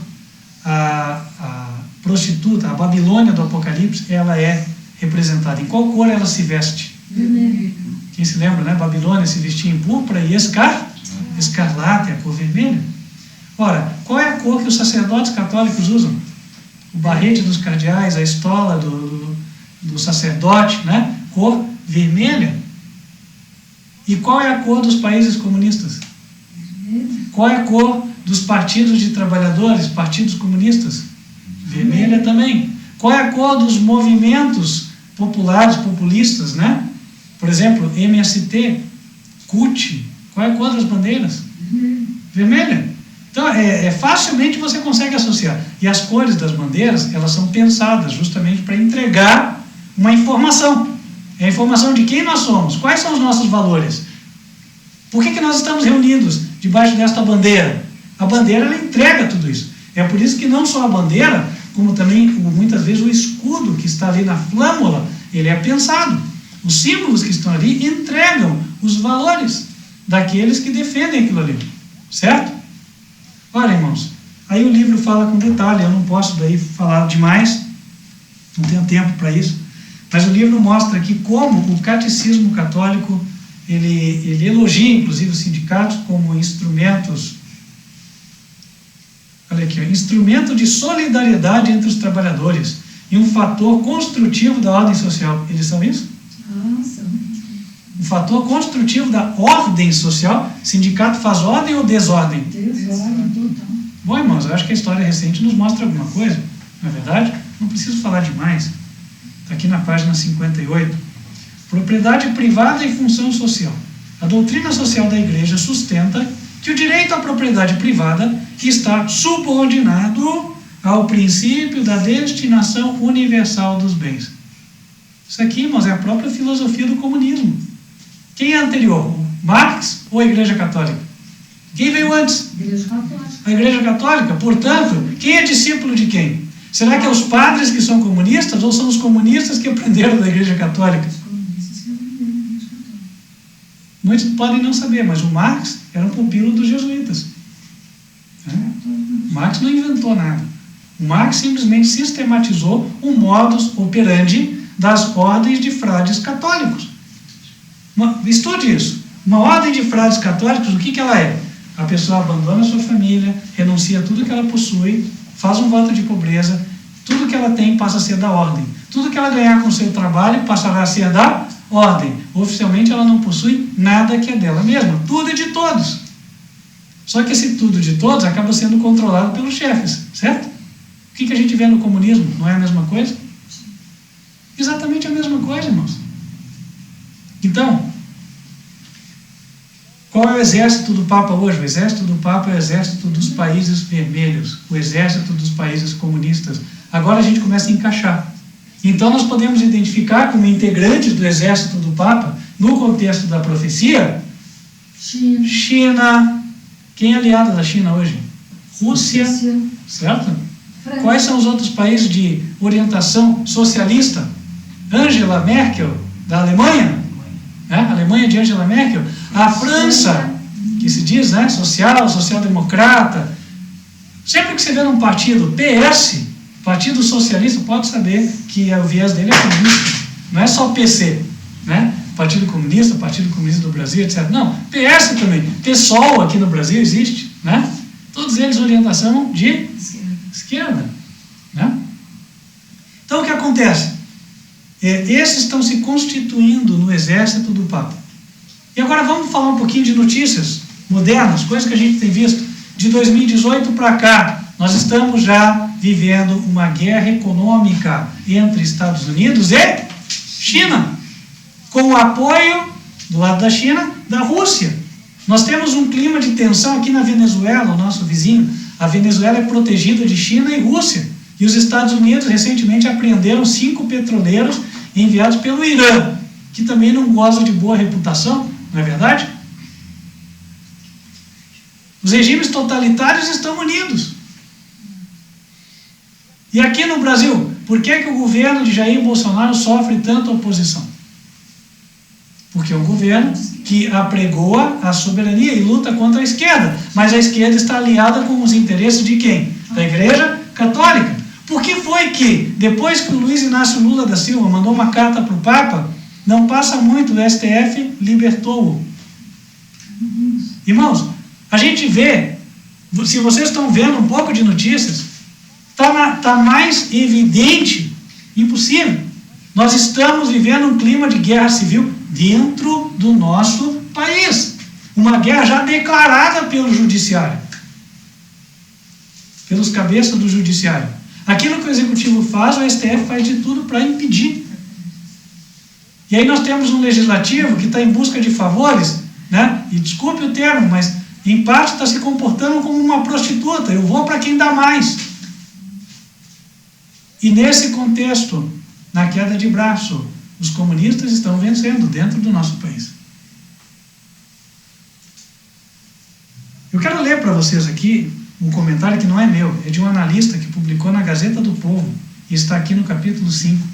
a prostituta, a Babilônia do Apocalipse, ela é representada? Em qual cor ela se veste? Vermelho. Quem se lembra, né? Babilônia se vestia em púrpura e escarlate, a cor vermelha. Ora, qual é a cor que os sacerdotes católicos usam? O barrete dos cardeais, a estola do sacerdote, né? Cor vermelha. E qual é a cor dos países comunistas? Qual é a cor dos partidos de trabalhadores, partidos comunistas? Vermelha também. Qual é a cor dos movimentos populares, populistas, né? Por exemplo, MST, CUT. Qual é a cor das bandeiras? Vermelha. Então, facilmente você consegue associar. E as cores das bandeiras, elas são pensadas justamente para entregar uma informação. É a informação de quem nós somos, quais são os nossos valores. Por que nós estamos reunidos debaixo desta bandeira? A bandeira, ela entrega tudo isso. É por isso que não só a bandeira, como também, muitas vezes, o escudo que está ali na flâmula, ele é pensado. Os símbolos que estão ali entregam os valores daqueles que defendem aquilo ali. Certo? Olha, irmãos, aí o livro fala com detalhe, eu não posso daí falar demais, não tenho tempo para isso, mas o livro mostra aqui como o catecismo católico, ele elogia, inclusive, os sindicatos como instrumentos, olha aqui, instrumento de solidariedade entre os trabalhadores e um fator construtivo da ordem social. Eles são isso? Nossa. Um fator construtivo da ordem social. Sindicato faz ordem ou desordem? Desordem total. Bom, irmãos, eu acho que a história recente nos mostra alguma coisa, não é verdade? Não preciso falar demais. Está aqui na página 58. Propriedade privada e função social. A doutrina social da Igreja sustenta que o direito à propriedade privada está subordinado ao princípio da destinação universal dos bens. Isso aqui, irmãos, é a própria filosofia do comunismo. Quem é anterior? Marx ou a Igreja Católica? Quem veio antes? Igreja Católica. A Igreja Católica. Portanto, quem é discípulo de quem? Será que é os padres que são comunistas ou são os comunistas que aprenderam da Igreja Católica? Os comunistas que aprenderam da Igreja Católica. Muitos podem não saber, mas o Marx era um pupilo dos jesuítas. Marx não inventou nada. O Marx simplesmente sistematizou o modus operandi das ordens de frades católicos. Estude isso. Uma ordem de frades católicos, o que ela é? A pessoa abandona a sua família, renuncia a tudo que ela possui, faz um voto de pobreza, tudo que ela tem passa a ser da ordem. Tudo que ela ganhar com o seu trabalho passará a ser da ordem. Oficialmente ela não possui nada que é dela mesma. Tudo é de todos. Só que esse tudo de todos acaba sendo controlado pelos chefes, certo? O que a gente vê no comunismo? Não é a mesma coisa? Exatamente a mesma coisa, irmãos. Então, qual é o exército do Papa hoje? O exército do Papa é o exército dos países vermelhos, o exército dos países comunistas. Agora a gente começa a encaixar. Então nós podemos identificar como integrantes do exército do Papa, no contexto da profecia, China. Quem é aliado da China hoje? Rússia. Certo? França. Quais são os outros países de orientação socialista? Angela Merkel, da Alemanha. A Alemanha de Angela Merkel. A França, que se diz, né, social-democrata. Sempre que você vê num partido PS, Partido Socialista, pode saber que o viés dele é comunista. Não é só PC, né? Partido Comunista do Brasil, etc. Não, PS também. PSOL aqui no Brasil existe, né? Todos eles orientação de esquerda, né? Então o que acontece? Esses estão se constituindo no exército do Papa. E agora vamos falar um pouquinho de notícias modernas, coisas que a gente tem visto. De 2018 para cá, nós estamos já vivendo uma guerra econômica entre Estados Unidos e China. com o apoio, do lado da China, da Rússia. Nós temos um clima de tensão aqui na Venezuela, o nosso vizinho. A Venezuela é protegida de China e Rússia. E os Estados Unidos recentemente apreenderam 5 petroleiros enviados pelo Irã, que também não goza de boa reputação, não é verdade? Os regimes totalitários estão unidos. E aqui no Brasil, por que o governo de Jair Bolsonaro sofre tanta oposição? Porque é um governo que apregoa a soberania e luta contra a esquerda. Mas a esquerda está aliada com os interesses de quem? Da Igreja Católica. Por que foi que, depois que o Luiz Inácio Lula da Silva mandou uma carta para o Papa, não passa muito, o STF libertou-o? Irmãos, a gente vê, se vocês estão vendo um pouco de notícias, está mais evidente, impossível. Nós estamos vivendo um clima de guerra civil dentro do nosso país. Uma guerra já declarada pelo judiciário, pelos cabeças do judiciário. Aquilo que o executivo faz, o STF faz de tudo para impedir. E aí nós temos um legislativo que está em busca de favores, né? E desculpe o termo, mas em parte está se comportando como uma prostituta. Eu vou para quem dá mais. E nesse contexto, na queda de braço, os comunistas estão vencendo dentro do nosso país. Eu quero ler para vocês aqui um comentário que não é meu, é de um analista que publicou na Gazeta do Povo e está aqui no capítulo 5.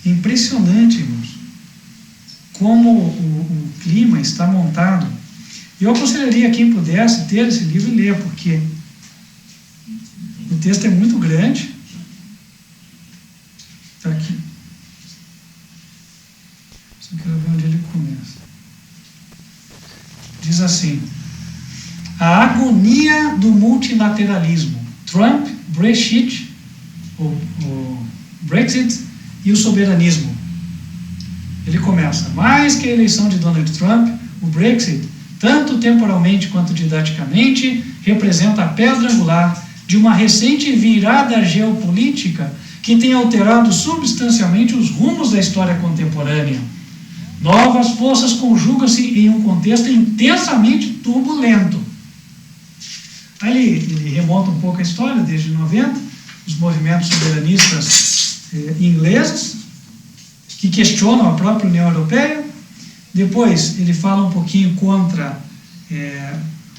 Impressionante, irmãos, como o clima está montado. Eu aconselharia a quem pudesse ter esse livro e ler, porque o texto é muito grande. Está aqui. Só quero ver onde ele começa. Diz assim: a agonia do multilateralismo. Trump, Brexit, o Brexit e o soberanismo. Ele começa: mais que a eleição de Donald Trump, o Brexit, tanto temporalmente quanto didaticamente, representa a pedra angular de uma recente virada geopolítica que tem alterado substancialmente os rumos da história contemporânea. Novas forças conjugam-se em um contexto intensamente turbulento. Aí ele remonta um pouco a história, desde 90, os movimentos soberanistas ingleses, que questionam a própria União Europeia. Depois ele fala um pouquinho contra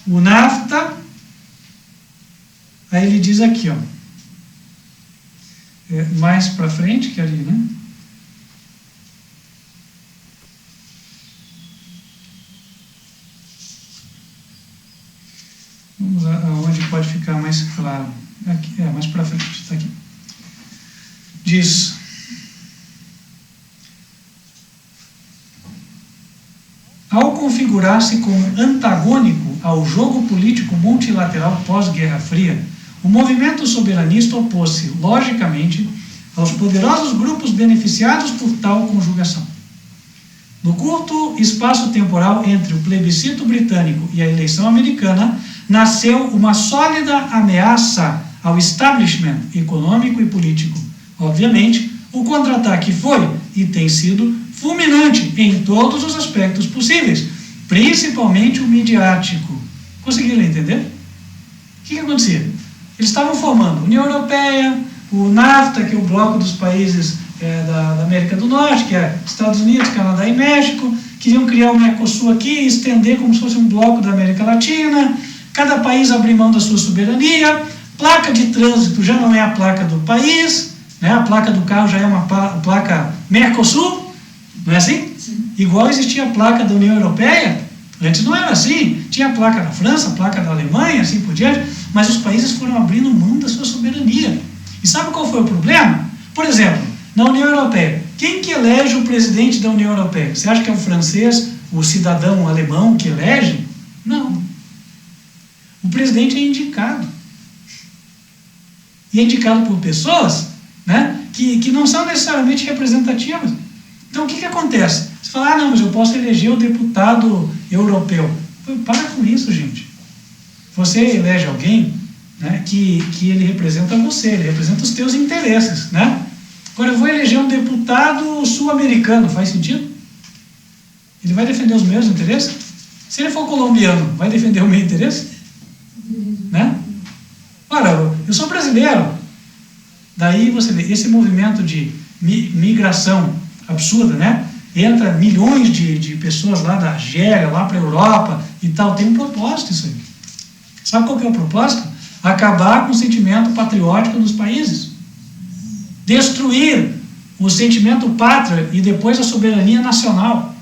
o NAFTA. Aí ele diz aqui, ó, mais para frente, que ali, né? Vamos aonde pode ficar mais claro. Aqui, mais para frente, está aqui. Diz: ao configurar-se como antagônico ao jogo político multilateral pós-Guerra Fria, o movimento soberanista opôs-se, logicamente, aos poderosos grupos beneficiados por tal conjugação. No curto espaço temporal entre o plebiscito britânico e a eleição americana, nasceu uma sólida ameaça ao establishment econômico e político. Obviamente, o contra-ataque foi e tem sido fulminante em todos os aspectos possíveis, principalmente o midiático. Conseguiram entender? O que acontecia? Eles estavam formando a União Europeia, o NAFTA, que é o bloco dos países da América do Norte, que é Estados Unidos, Canadá e México, queriam criar o Mercosul aqui e estender como se fosse um bloco da América Latina, cada país abrir mão da sua soberania, placa de trânsito já não é a placa do país, né? A placa do carro já é uma placa Mercosul, não é assim? Sim. Igual existia a placa da União Europeia, antes não era assim, tinha a placa da França, a placa da Alemanha, assim por diante, mas os países foram abrindo mão da sua soberania. E sabe qual foi o problema? Por exemplo, na União Europeia, quem que elege o presidente da União Europeia? Você acha que é o francês, o cidadão alemão que elege? Não. O presidente é indicado. E é indicado por pessoas, né, que não são necessariamente representativas. Então o que acontece? Você fala: não, mas eu posso eleger o deputado europeu. Para com isso, gente. Você elege alguém, né, que ele representa você, ele representa os teus interesses, né? Agora, eu vou eleger um deputado sul-americano, faz sentido? Ele vai defender os meus interesses? Se ele for colombiano, vai defender o meu interesse? Né? Ora, eu sou brasileiro. Daí você vê, esse movimento de migração absurda, né? Entra milhões de pessoas lá da Argélia, lá para a Europa e tal. Tem um propósito isso aí. Sabe qual que é o propósito? Acabar com o sentimento patriótico dos países. Destruir o sentimento pátria e depois a soberania nacional.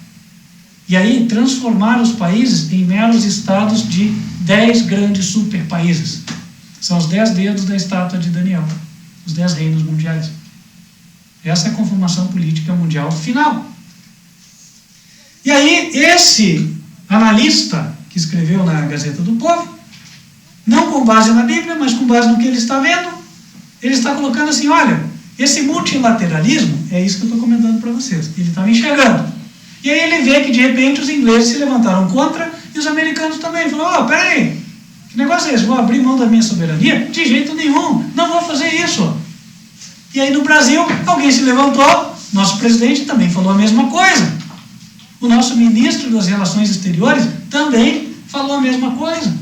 E aí transformar os países em meros estados de 10 grandes superpaíses. São os 10 dedos da estátua de Daniel. Os 10 reinos mundiais. Essa é a conformação política mundial final. E aí, esse analista que escreveu na Gazeta do Povo, não com base na Bíblia, mas com base no que ele está vendo, ele está colocando assim, olha, esse multilateralismo, é isso que eu estou comentando para vocês, ele estava enxergando. E aí ele vê que, de repente, os ingleses se levantaram contra e os americanos também. Falaram, peraí, que negócio é esse? Vou abrir mão da minha soberania? De jeito nenhum, não vou fazer isso. E aí no Brasil, alguém se levantou, nosso presidente também falou a mesma coisa. O nosso ministro das Relações Exteriores também falou a mesma coisa.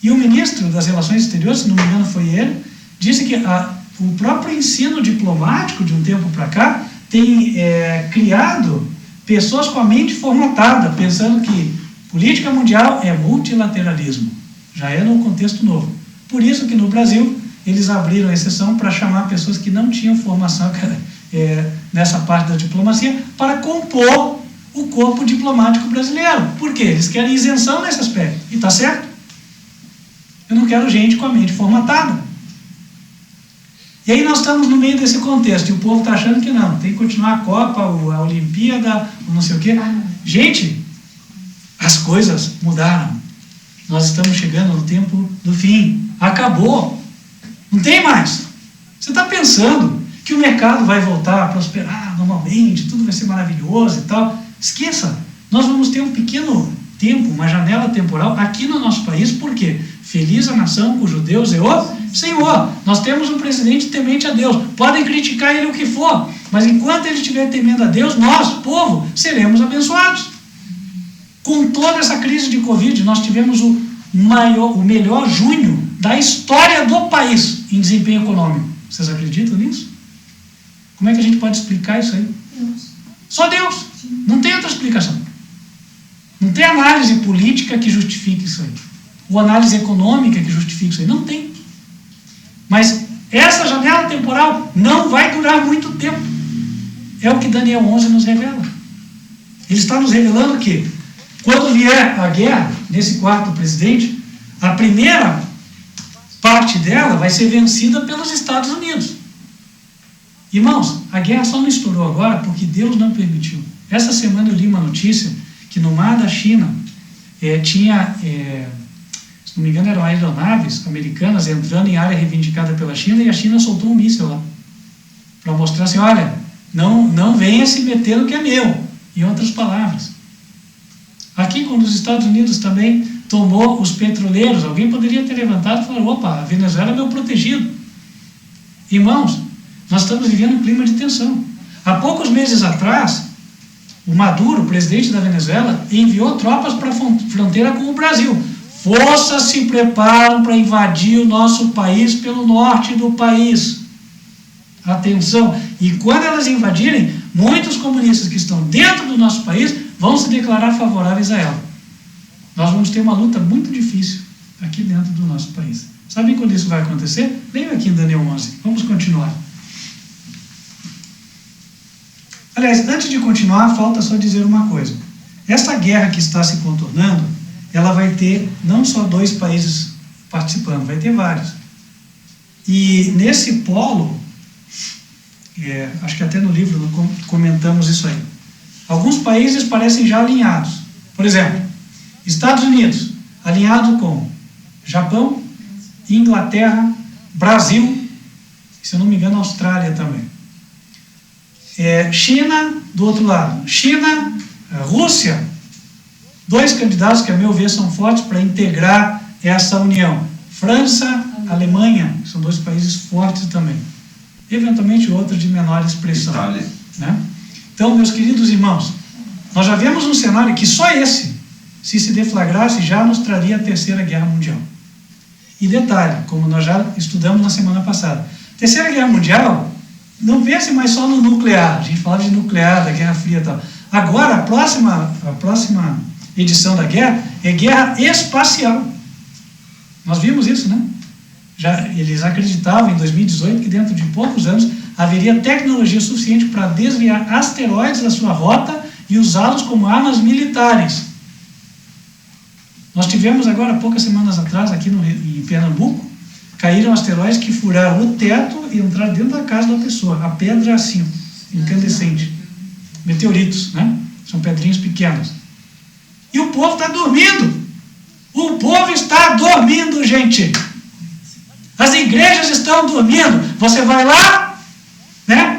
E o ministro das Relações Exteriores, se não me engano foi ele, disse que o próprio ensino diplomático de um tempo para cá tem criado pessoas com a mente formatada, pensando que política mundial é multilateralismo. Já é no contexto novo. Por isso que no Brasil eles abriram exceção para chamar pessoas que não tinham formação nessa parte da diplomacia para compor o corpo diplomático brasileiro. Por quê? Eles querem isenção nesse aspecto. E está certo. Eu não quero gente com a mente formatada. E aí nós estamos no meio desse contexto, e o povo está achando que não, tem que continuar a Copa, a Olimpíada, o não sei o quê. Gente, as coisas mudaram. Nós estamos chegando no tempo do fim. Acabou. Não tem mais. Você está pensando que o mercado vai voltar a prosperar normalmente, tudo vai ser maravilhoso e tal. Esqueça. Nós vamos ter um pequeno tempo, uma janela temporal aqui no nosso país. Por quê? Feliz a nação cujo Deus é o Senhor. Nós temos um presidente temente a Deus. Podem criticar ele o que for, mas enquanto ele estiver temendo a Deus, nós, povo, seremos abençoados. Com toda essa crise de Covid, nós tivemos o melhor junho da história do país em desempenho econômico. Vocês acreditam nisso? Como é que a gente pode explicar isso aí? Deus. Só Deus. Não tem outra explicação. Não tem análise política que justifique isso aí. Ou análise econômica que justifique isso aí. Não tem. Mas essa janela temporal não vai durar muito tempo. É o que Daniel 11 nos revela. Ele está nos revelando que quando vier a guerra, nesse quarto presidente, a primeira parte dela vai ser vencida pelos Estados Unidos. Irmãos, a guerra só não estourou agora porque Deus não permitiu. Essa semana eu li uma notícia que no mar da China tinha, se não me engano, eram aeronaves americanas entrando em área reivindicada pela China e a China soltou um míssil lá. Para mostrar assim, olha, não venha se meter no que é meu. Em outras palavras. Aqui, quando os Estados Unidos também tomou os petroleiros, alguém poderia ter levantado e falar, opa, a Venezuela é meu protegido. Irmãos, nós estamos vivendo um clima de tensão. Há poucos meses atrás, o Maduro, presidente da Venezuela, enviou tropas para a fronteira com o Brasil. Forças se preparam para invadir o nosso país pelo norte do país. Atenção! E quando elas invadirem, muitos comunistas que estão dentro do nosso país vão se declarar favoráveis a ela. Nós vamos ter uma luta muito difícil aqui dentro do nosso país. Sabem quando isso vai acontecer? Leiam aqui em Daniel 11. Vamos continuar. Aliás, antes de continuar, falta só dizer uma coisa. Essa guerra que está se contornando, ela vai ter não só 2 países participando, vai ter vários. E nesse polo, acho que até no livro comentamos isso aí, alguns países parecem já alinhados. Por exemplo, Estados Unidos, alinhado com Japão, Inglaterra, Brasil, se eu não me engano, Austrália também. China, do outro lado. China, Rússia, 2 candidatos que, a meu ver, são fortes para integrar essa união. França, Alemanha, são dois países fortes também. Eventualmente outros de menor expressão. Itália. Né? Então, meus queridos irmãos, nós já vemos um cenário que só esse, se deflagrasse, já nos traria a Terceira Guerra Mundial. E detalhe, como nós já estudamos na semana passada, Terceira Guerra Mundial, não pense mais só no nuclear. A gente falava de nuclear, da Guerra Fria e tal. Agora, a próxima edição da guerra é guerra espacial. Nós vimos isso, né? Eles acreditavam em 2018 que dentro de poucos anos haveria tecnologia suficiente para desviar asteroides da sua rota e usá-los como armas militares. Nós tivemos agora, poucas semanas atrás, aqui em Pernambuco, caíram asteroides que furaram o teto e entraram dentro da casa da pessoa. A pedra assim, incandescente. Meteoritos, né? São pedrinhas pequenas. E o povo está dormindo. O povo está dormindo, gente. As igrejas estão dormindo. Você vai lá, né?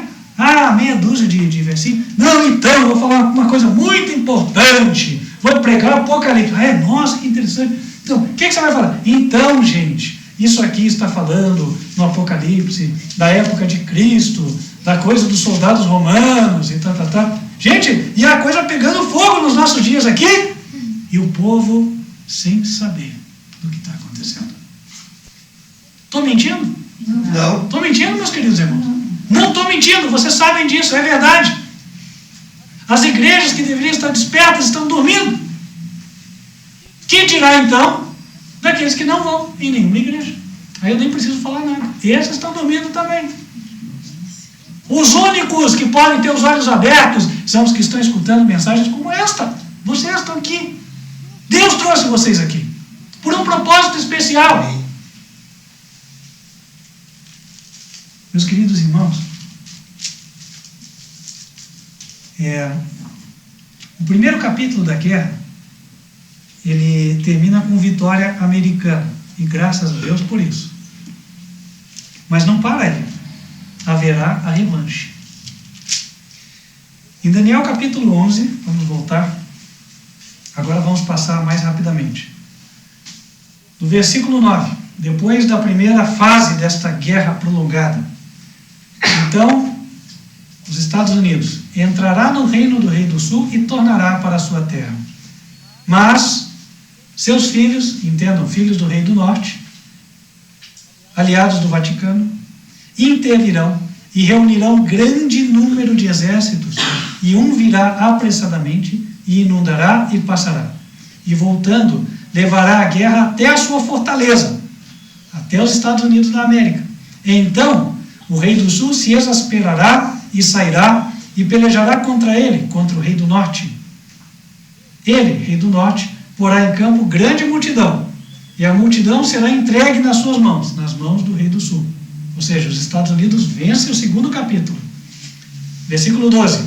Meia dúzia de versinhos. Não, então, eu vou falar uma coisa muito importante. Vou pregar o Apocalipse. Nossa, que interessante. Então, o que você vai falar? Então, gente, isso aqui está falando no Apocalipse, da época de Cristo, da coisa dos soldados romanos e tal. Gente, e a coisa pegando fogo nos nossos dias aqui, e o povo sem saber do que está acontecendo. Estou mentindo? Não. Estou mentindo, meus queridos irmãos? Não estou mentindo, vocês sabem disso, é verdade. As igrejas que deveriam estar despertas estão dormindo. Que dirá então daqueles que não vão em nenhuma igreja? Aí eu nem preciso falar nada. Esses estão dormindo também. Os únicos que podem ter os olhos abertos são os que estão escutando mensagens como esta. Vocês estão aqui. Deus trouxe vocês aqui por um propósito especial. Meus queridos irmãos, o primeiro capítulo da guerra, ele termina com vitória americana, e graças a Deus por isso. Mas não para aí, haverá a revanche. Em Daniel capítulo 11, vamos voltar, agora vamos passar mais rapidamente. No versículo 9, depois da primeira fase desta guerra prolongada, então, os Estados Unidos entrará no reino do rei do sul e tornará para a sua terra. Mas seus filhos, entendam, filhos do rei do norte, aliados do Vaticano, intervirão e reunirão grande número de exércitos, e um virá apressadamente e inundará e passará. E voltando, levará a guerra até a sua fortaleza, até os Estados Unidos da América. Então, o rei do sul se exasperará e sairá e pelejará contra ele, contra o rei do norte. Ele, rei do norte, porá em campo grande multidão, e a multidão será entregue nas suas mãos, nas mãos do rei do sul. Ou seja, os Estados Unidos vencem o segundo capítulo. Versículo 12.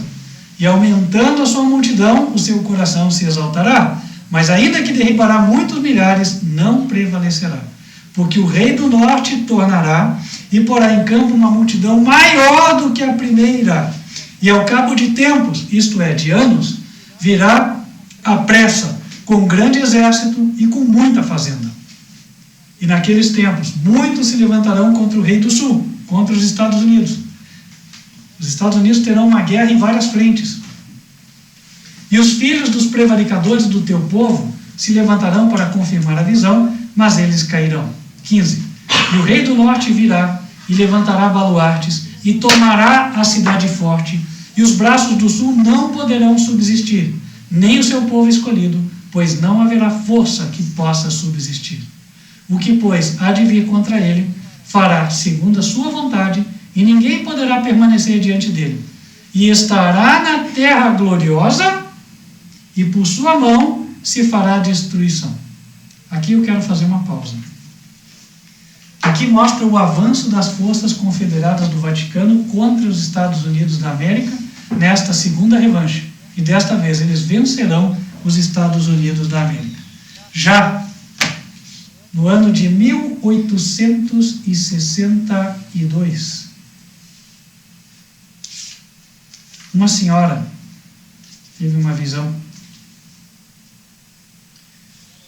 E aumentando a sua multidão, o seu coração se exaltará, mas ainda que derribará muitos milhares, não prevalecerá. Porque o rei do norte tornará e porá em campo uma multidão maior do que a primeira. E ao cabo de tempos, isto é, de anos, virá à pressa, com grande exército e com muita fazenda. E naqueles tempos, muitos se levantarão contra o rei do sul, contra os Estados Unidos. Os Estados Unidos terão uma guerra em várias frentes. E os filhos dos prevaricadores do teu povo se levantarão para confirmar a visão, mas eles cairão. 15. E o rei do norte virá e levantará baluartes e tomará a cidade forte, e os braços do sul não poderão subsistir, nem o seu povo escolhido, pois não haverá força que possa subsistir. O que, pois, há de vir contra ele, fará segundo a sua vontade, e ninguém poderá permanecer diante dele. E estará na terra gloriosa, e por sua mão se fará destruição. Aqui eu quero fazer uma pausa. Aqui mostra o avanço das forças confederadas do Vaticano contra os Estados Unidos da América nesta segunda revanche. E desta vez eles vencerão os Estados Unidos da América. Já no ano de 1862, uma senhora teve uma visão.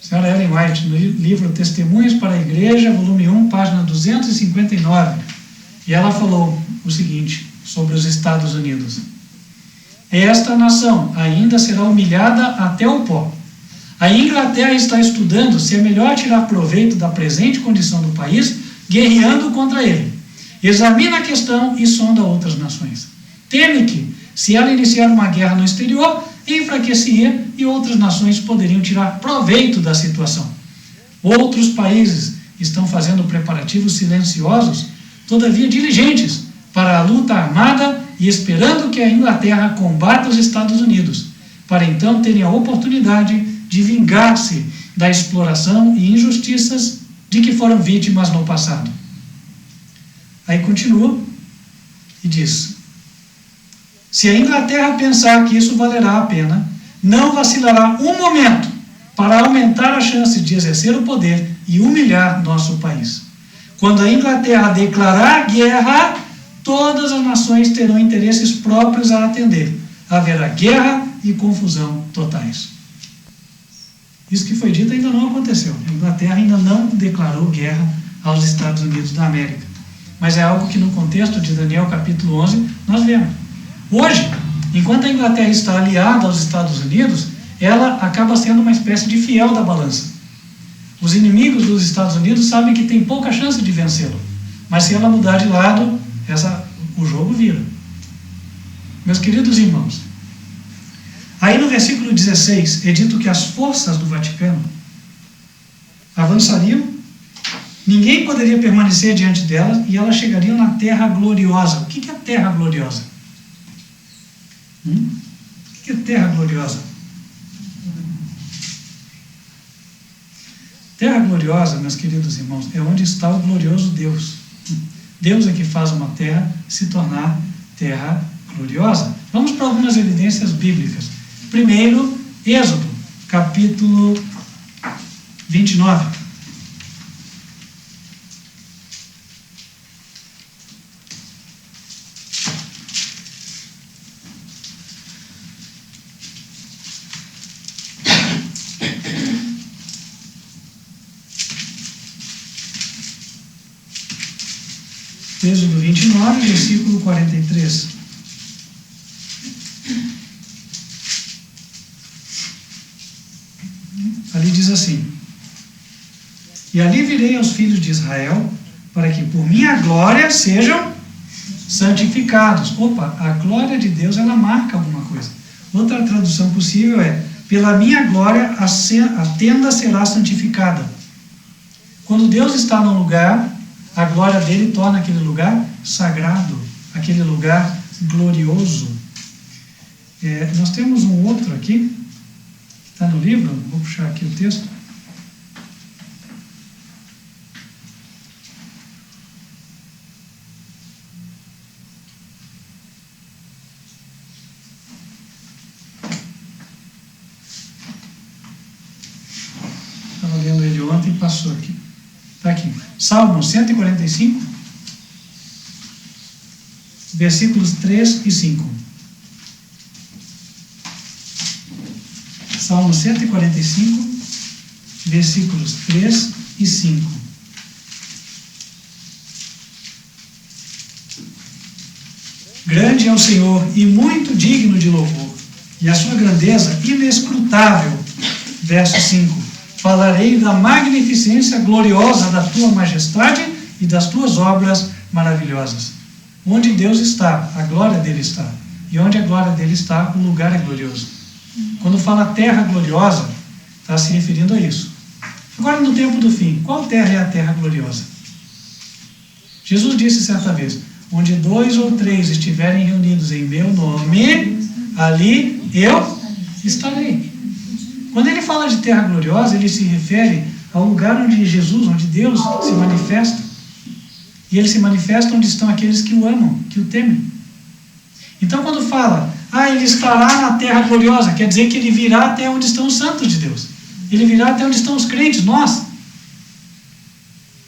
A senhora Ellen White, no livro Testemunhos para a Igreja, volume 1, página 259, e ela falou o seguinte sobre os Estados Unidos: esta nação ainda será humilhada até o pó. A Inglaterra está estudando se é melhor tirar proveito da presente condição do país, guerreando contra ele. Examina a questão e sonda outras nações. Teme que, se ela iniciar uma guerra no exterior, enfraqueceria e outras nações poderiam tirar proveito da situação. Outros países estão fazendo preparativos silenciosos, todavia diligentes, para a luta armada e esperando que a Inglaterra combata os Estados Unidos, para então terem a oportunidade de vingar-se da exploração e injustiças de que foram vítimas no passado. Aí continua e diz: se a Inglaterra pensar que isso valerá a pena, não vacilará um momento para aumentar a chance de exercer o poder e humilhar nosso país. Quando a Inglaterra declarar guerra, todas as nações terão interesses próprios a atender. Haverá guerra e confusão totais. Isso que foi dito ainda não aconteceu. A Inglaterra ainda não declarou guerra aos Estados Unidos da América. Mas é algo que no contexto de Daniel capítulo 11 nós vemos. Hoje, enquanto a Inglaterra está aliada aos Estados Unidos, ela acaba sendo uma espécie de fiel da balança. Os inimigos dos Estados Unidos sabem que tem pouca chance de vencê-lo. Mas se ela mudar de lado, o jogo vira. Meus queridos irmãos, aí no versículo 16 é dito que as forças do Vaticano avançariam, ninguém poderia permanecer diante delas e elas chegariam na Terra Gloriosa. O que é a Terra Gloriosa? O que é Terra Gloriosa? Terra Gloriosa, meus queridos irmãos, é onde está o glorioso Deus. Deus é que faz uma terra se tornar terra gloriosa. Vamos para algumas evidências bíblicas. Primeiro, Êxodo, capítulo 29. Êxodo 29, versículo 43. Ali diz assim: e ali virei aos filhos de Israel, para que por minha glória sejam santificados. Opa, a glória de Deus, ela marca alguma coisa. Outra tradução possível é: pela minha glória a tenda será santificada. Quando Deus está num lugar, a glória dele torna aquele lugar sagrado, aquele lugar glorioso. Nós temos um outro aqui, está no livro, vou puxar aqui o texto. Estava lendo ele ontem e passou aqui. Está aqui. Salmo 145, versículos 3 e 5. Salmo 145, versículos 3 e 5. Grande é o Senhor e muito digno de louvor, e a sua grandeza inescrutável. Verso 5. Falarei da magnificência gloriosa da tua majestade e das tuas obras maravilhosas. Onde Deus está, a glória dele está. E onde a glória dele está, o lugar é glorioso. Quando fala terra gloriosa, está se referindo a isso. Agora, no tempo do fim, qual terra é a terra gloriosa? Jesus disse certa vez: onde 2 ou 3 estiverem reunidos em meu nome, ali eu estarei. Quando ele fala de terra gloriosa, ele se refere ao lugar onde Jesus, onde Deus se manifesta. E ele se manifesta onde estão aqueles que o amam, que o temem. Então, quando fala, ele estará na terra gloriosa, quer dizer que ele virá até onde estão os santos de Deus. Ele virá até onde estão os crentes, nós.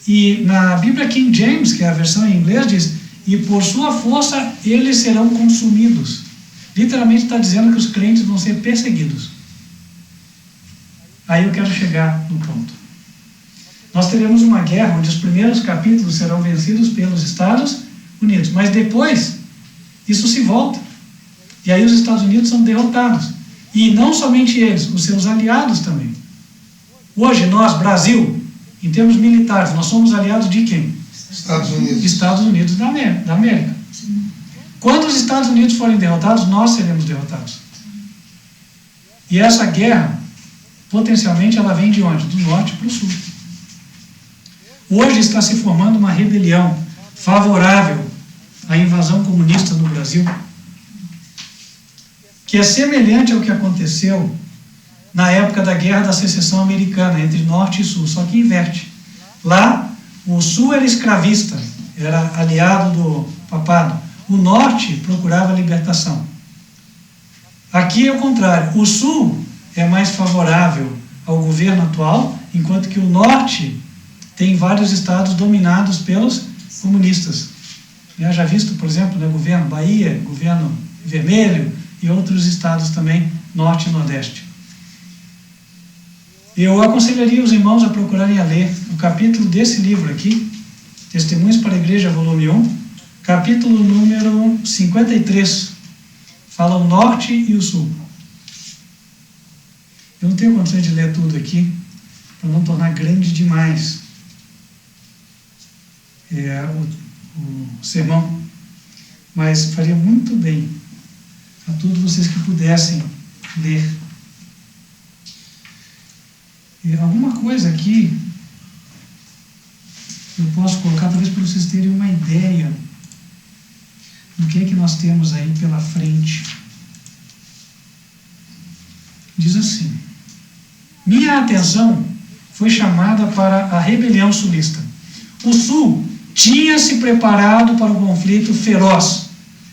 E na Bíblia King James, que é a versão em inglês, diz: e por sua força eles serão consumidos. Literalmente está dizendo que os crentes vão ser perseguidos. Aí eu quero chegar no ponto. Nós teremos uma guerra onde os primeiros capítulos serão vencidos pelos Estados Unidos, mas depois isso se volta. E aí os Estados Unidos são derrotados. E não somente eles, os seus aliados também. Hoje nós, Brasil, em termos militares, nós somos aliados de quem? Estados Unidos. Estados Unidos da América. Quando os Estados Unidos forem derrotados, nós seremos derrotados. E essa guerra, potencialmente, ela vem de onde? Do norte para o sul. Hoje está se formando uma rebelião favorável à invasão comunista no Brasil, que é semelhante ao que aconteceu na época da Guerra da Secessão Americana, entre norte e sul, só que inverte. Lá, o sul era escravista, era aliado do papado. O norte procurava a libertação. Aqui é o contrário. O sul é mais favorável ao governo atual, enquanto que o norte tem vários estados dominados pelos comunistas. Já visto, por exemplo, no governo Bahia, governo Vermelho e outros estados também, norte e nordeste. Eu aconselharia os irmãos a procurarem a ler o capítulo desse livro aqui, Testemunhos para a Igreja, volume 1, capítulo número 53, fala o norte e o sul. Eu não tenho condições de ler tudo aqui, para não tornar grande demais o sermão, mas faria muito bem a todos vocês que pudessem ler. E alguma coisa aqui eu posso colocar, talvez para vocês terem uma ideia do que é que nós temos aí pela frente. Diz assim: minha atenção foi chamada para a rebelião sulista. O sul tinha se preparado para um conflito feroz,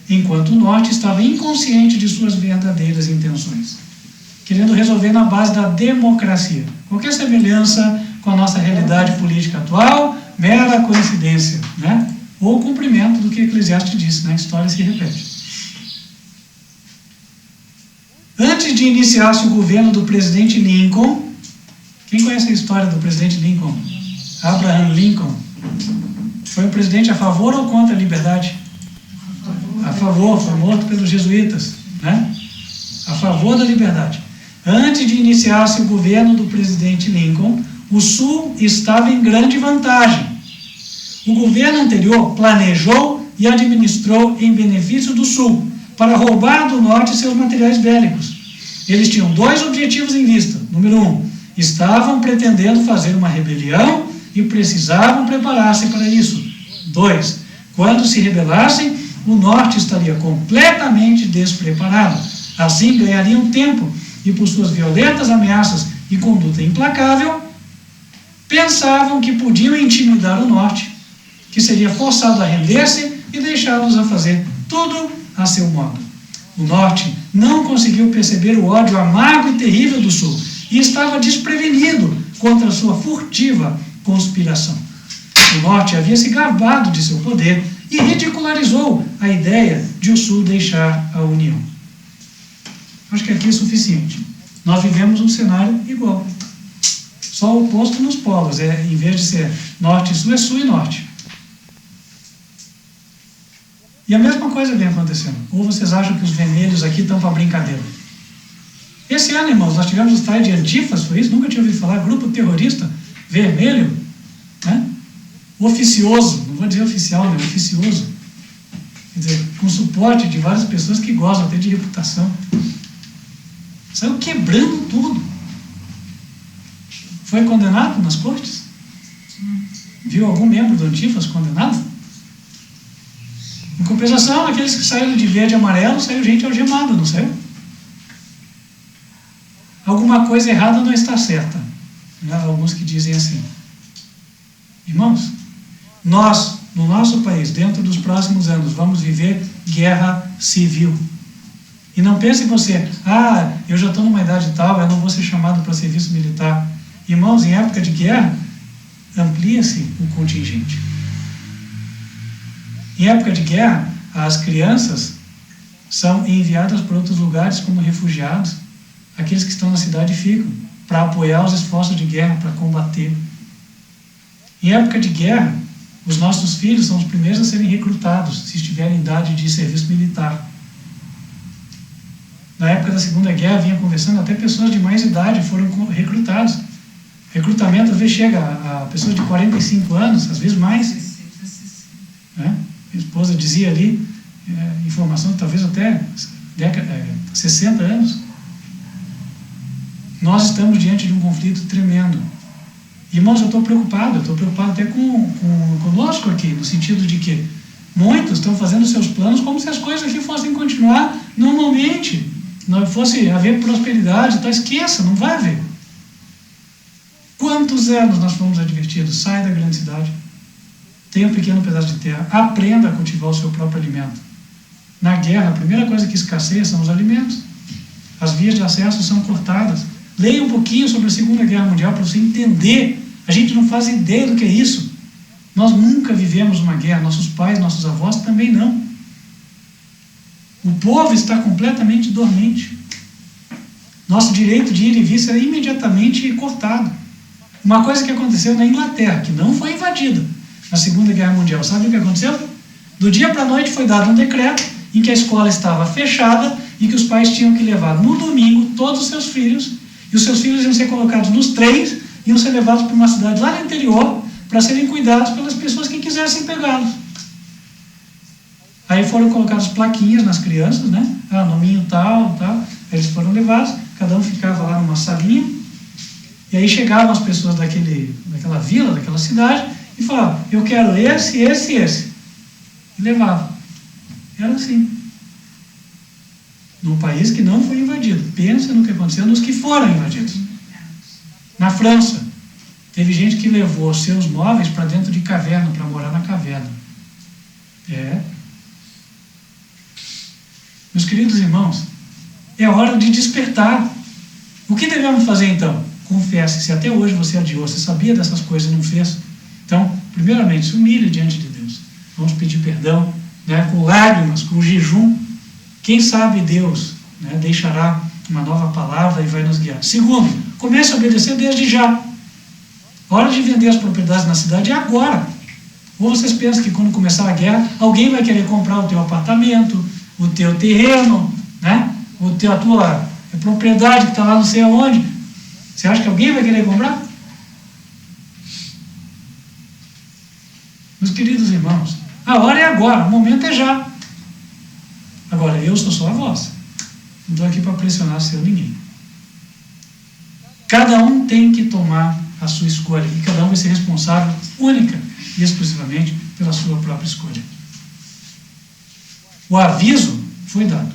enquanto o norte estava inconsciente de suas verdadeiras intenções, querendo resolver na base da democracia. Qualquer semelhança com a nossa realidade política atual, mera coincidência, né? Ou cumprimento do que Eclesiastes disse, né? A história se repete. Antes de iniciar-se o governo do presidente Lincoln, quem conhece a história do presidente Lincoln? Abraham Lincoln. Foi um presidente a favor ou contra a liberdade? A favor, foi morto pelos jesuítas, né? A favor da liberdade. Antes de iniciar-se o governo do presidente Lincoln, o Sul estava em grande vantagem. O governo anterior planejou e administrou em benefício do Sul, para roubar do Norte seus materiais bélicos. Eles tinham dois objetivos em vista. Número 1, estavam pretendendo fazer uma rebelião e precisavam preparar-se para isso. 2, quando se rebelassem, o Norte estaria completamente despreparado. Assim ganhariam tempo e, por suas violentas ameaças e conduta implacável, pensavam que podiam intimidar o Norte, que seria forçado a render-se e deixá-los a fazer tudo a seu modo. O Norte não conseguiu perceber o ódio amargo e terrível do Sul e estava desprevenido contra sua furtiva conspiração. O Norte havia se gabado de seu poder e ridicularizou a ideia de o Sul deixar a União. Acho que aqui é suficiente. Nós vivemos um cenário igual. Só o oposto nos polos. Em vez de ser norte e sul, é sul e norte. E a mesma coisa vem acontecendo. Ou vocês acham que os vermelhos aqui estão para brincadeira? Esse ano, irmãos, nós tivemos os tais de Antifas, foi isso? Nunca tinha ouvido falar. Grupo terrorista vermelho, né? Oficioso, não vou dizer oficial, né? Oficioso. Quer dizer, com suporte de várias pessoas que gostam até de reputação. Saiu quebrando tudo. Foi condenado nas cortes? Viu algum membro do Antifas condenado? Em compensação, aqueles que saíram de verde e amarelo, saiu gente algemada, não saiu? Alguma coisa errada não está certa. Há alguns que dizem assim. Irmãos, nós, no nosso país, dentro dos próximos anos, vamos viver guerra civil. E não pense você, eu já estou numa idade tal, eu não vou ser chamado para serviço militar. Irmãos, em época de guerra, amplia-se o contingente. Em época de guerra, as crianças são enviadas para outros lugares como refugiados. Aqueles que estão na cidade ficam. para apoiar os esforços de guerra, para combater. Em época de guerra, os nossos filhos são os primeiros a serem recrutados, se estiverem em idade de serviço militar. Na época da Segunda Guerra, vinha conversando, até pessoas de mais idade foram recrutadas. Recrutamento, às vezes, chega a pessoas de 45 anos, às vezes mais. Né? Minha esposa dizia ali, informação, talvez até 60 anos. Nós estamos diante de um conflito tremendo. Irmãos, eu estou preocupado até conosco aqui, no sentido de que muitos estão fazendo seus planos como se as coisas aqui fossem continuar normalmente, não fosse haver prosperidade, então esqueça, não vai haver. Quantos anos nós fomos advertidos? Sai da grande cidade, tenha um pequeno pedaço de terra, aprenda a cultivar o seu próprio alimento. Na guerra, a primeira coisa que escasseia são os alimentos. As vias de acesso são cortadas. Leia um pouquinho sobre a Segunda Guerra Mundial para você entender. A gente não faz ideia do que é isso. Nós nunca vivemos uma guerra, nossos pais, nossos avós também não. O povo está completamente dormente. Nosso direito de ir e vir será imediatamente cortado. Uma coisa que aconteceu na Inglaterra, que não foi invadida na Segunda Guerra Mundial, sabe o que aconteceu? Do dia para a noite foi dado um decreto em que a escola estava fechada e que os pais tinham que levar no domingo todos os seus filhos, e os seus filhos iam ser colocados nos trens, iam ser levados para uma cidade lá no interior para serem cuidados pelas pessoas que quisessem pegá-los. Aí foram colocadas plaquinhas nas crianças, né? Nominho tal, tal. Eles foram levados, cada um ficava lá numa salinha, e aí chegavam as pessoas daquela vila, daquela cidade, e falavam, eu quero esse, esse e esse. E levavam. Era assim. Num país que não foi invadido. Pensa no que aconteceu nos que foram invadidos. Na França, teve gente que levou seus móveis para dentro de caverna, para morar na caverna. Meus queridos irmãos, é hora de despertar. O que devemos fazer então? Confesse, se até hoje você adiou, você sabia dessas coisas e não fez. Então, primeiramente, se humilhe diante de Deus. Vamos pedir perdão, né, com lágrimas, com jejum. Quem sabe Deus, né, deixará uma nova palavra e vai nos guiar. Segundo, comece a obedecer desde já. A hora de vender as propriedades na cidade é agora. Ou vocês pensam que quando começar a guerra, alguém vai querer comprar o teu apartamento, o teu terreno, né, a tua propriedade que está lá não sei aonde. Você acha que alguém vai querer comprar? Meus queridos irmãos, a hora é agora, o momento é já. Agora, eu sou só a voz. Não estou aqui para pressionar seu ninguém. Cada um tem que tomar a sua escolha e cada um vai ser responsável única e exclusivamente pela sua própria escolha. O aviso foi dado.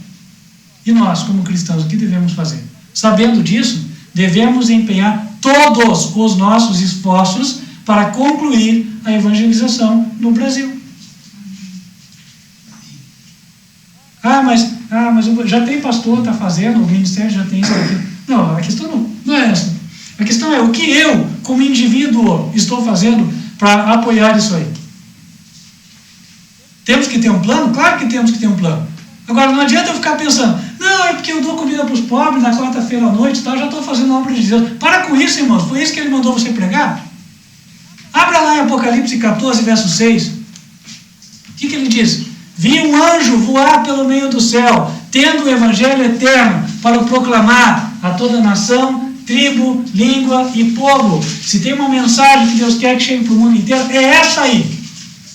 E nós, como cristãos, o que devemos fazer? Sabendo disso, devemos empenhar todos os nossos esforços para concluir a evangelização no Brasil. Mas já tem pastor, está fazendo, o ministério já tem isso aqui. Não, a questão não é essa. A questão é o que eu, como indivíduo, estou fazendo para apoiar isso aí. Temos que ter um plano? Claro que temos que ter um plano. Agora, não adianta eu ficar pensando, não, é porque eu dou comida para os pobres na quarta-feira à noite, tá? Já estou fazendo a obra de Deus. Para com isso, irmãos. Foi isso que ele mandou você pregar? Abra lá em Apocalipse 14, verso 6. O que ele diz? Vi um anjo voar pelo meio do céu, tendo o evangelho eterno para o proclamar a toda nação, tribo, língua e povo. Se tem uma mensagem que Deus quer que chegue para o mundo inteiro, é essa aí.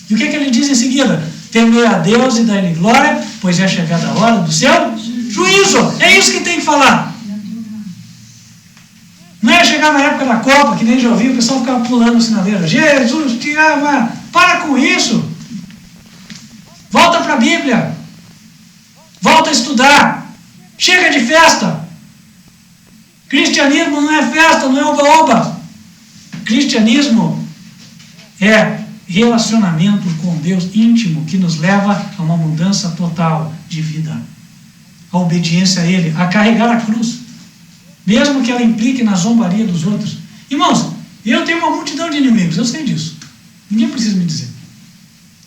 E o que ele diz em seguida? Temer a Deus e dar-lhe glória, pois é chegada a hora do seu juízo. É isso que tem que falar. Não é chegar na época da Copa, que nem já ouvi, o pessoal ficava pulando sinaleira. Jesus te ama. Para com isso. Volta para a Bíblia. Volta a estudar. Chega de festa. Cristianismo não é festa, não é oba-oba. Cristianismo é relacionamento com Deus íntimo que nos leva a uma mudança total de vida. A obediência a Ele, a carregar a cruz. Mesmo que ela implique na zombaria dos outros. Irmãos, eu tenho uma multidão de inimigos, eu sei disso. Ninguém precisa me dizer.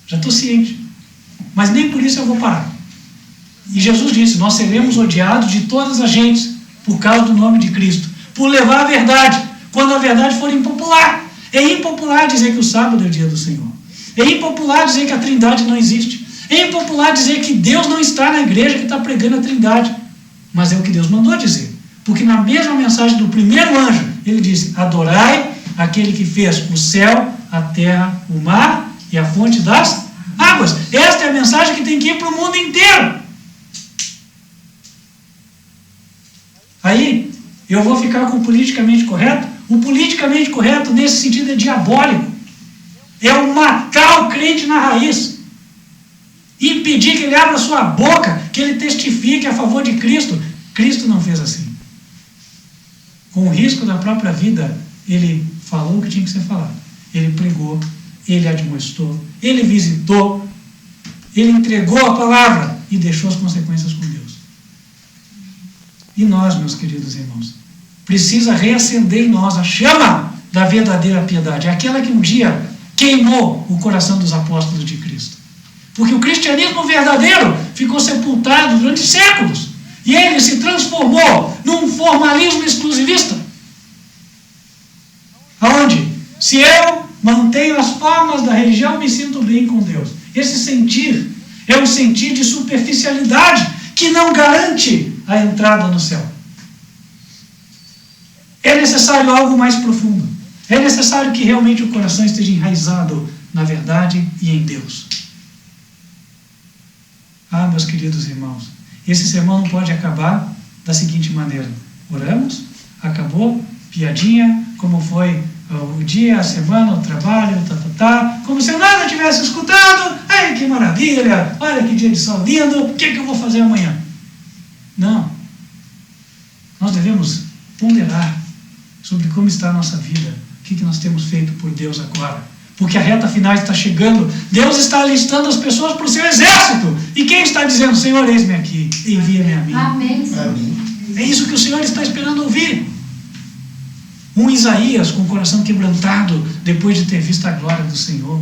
Já estou ciente. Mas nem por isso eu vou parar. E Jesus disse, nós seremos odiados de todas as gentes por causa do nome de Cristo. por levar a verdade, quando a verdade for impopular. É impopular dizer que o sábado é o dia do Senhor. É impopular dizer que a Trindade não existe. É impopular dizer que Deus não está na igreja que está pregando a Trindade. Mas é o que Deus mandou dizer. Porque na mesma mensagem do primeiro anjo, ele disse: adorai aquele que fez o céu, a terra, o mar e a fonte das águas. Esta é a mensagem que tem que ir para o mundo inteiro. Aí, eu vou ficar com o politicamente correto? O politicamente correto, nesse sentido, é diabólico. É o matar o crente na raiz. Impedir que ele abra sua boca, que ele testifique a favor de Cristo. Cristo não fez assim. Com o risco da própria vida, ele falou o que tinha que ser falado. Ele pregou, ele admoestou, ele visitou, ele entregou a palavra e deixou as consequências com Deus. E nós, meus queridos irmãos, precisa reacender em nós a chama da verdadeira piedade, aquela que um dia queimou o coração dos apóstolos de Cristo. Porque o cristianismo verdadeiro ficou sepultado durante séculos. E ele se transformou num formalismo exclusivista. Aonde, se eu mantenho as formas da religião, me sinto bem com Deus. Esse sentir é um sentir de superficialidade que não garante a entrada no céu. É necessário algo mais profundo. É necessário que realmente o coração esteja enraizado na verdade e em Deus. Ah, meus queridos irmãos, esse sermão não pode acabar da seguinte maneira: oramos, acabou, piadinha, como foi o dia, a semana, o trabalho, como se eu nada tivesse escutado. Ai, que maravilha, olha que dia de sol lindo, o que eu vou fazer amanhã? Não. Nós devemos ponderar sobre como está a nossa vida, o que nós temos feito por Deus agora. Porque a reta final está chegando. Deus está alistando as pessoas para o seu exército. E quem está dizendo: Senhor, eis-me aqui, envia-me a mim? Amém. É isso que o Senhor está esperando ouvir. Um Isaías com o coração quebrantado, depois de ter visto a glória do Senhor,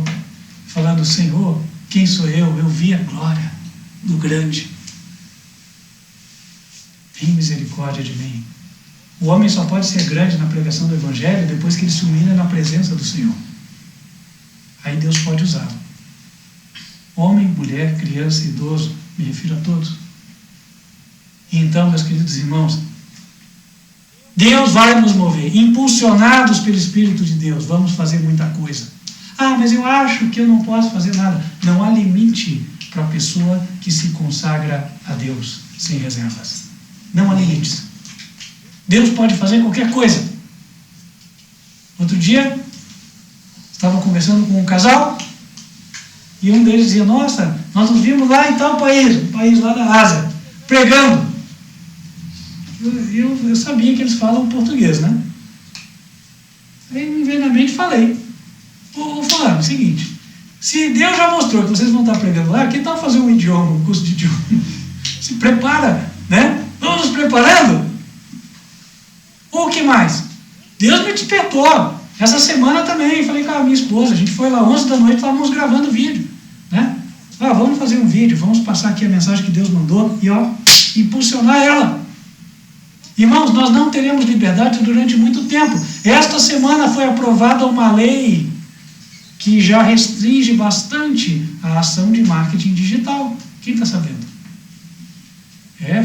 falando: Senhor, quem sou eu? Eu vi a glória do grande. Tem misericórdia de mim. O homem só pode ser grande na pregação do Evangelho depois que ele se humilha na presença do Senhor. Aí Deus pode usá-lo. Homem, mulher, criança, idoso, me refiro a todos. E então, meus queridos irmãos, Deus vai nos mover, impulsionados pelo Espírito de Deus, vamos fazer muita coisa. Ah, mas eu acho que eu não posso fazer nada. Não há limite para a pessoa que se consagra a Deus sem reservas. Não há limites. Deus pode fazer qualquer coisa. Outro dia, estava conversando com um casal e um deles dizia: nossa, nós nos vimos lá em tal país, um país lá da Ásia, pregando. Eu sabia que eles falam português, né? Aí, ingenuamente, falei: ô fulano, é o seguinte, se Deus já mostrou que vocês vão estar pregando lá, que tal fazer um curso de idioma? Se prepara, né? Vamos nos preparando? Ou o que mais? Deus me despertou. Essa semana também, falei com a minha esposa, a gente foi lá 11 da noite, estávamos gravando vídeo, né? Ah, vamos fazer um vídeo, vamos passar aqui a mensagem que Deus mandou e, impulsionar ela. Irmãos, nós não teremos liberdade durante muito tempo. Esta semana foi aprovada uma lei que já restringe bastante a ação de marketing digital. Quem está sabendo?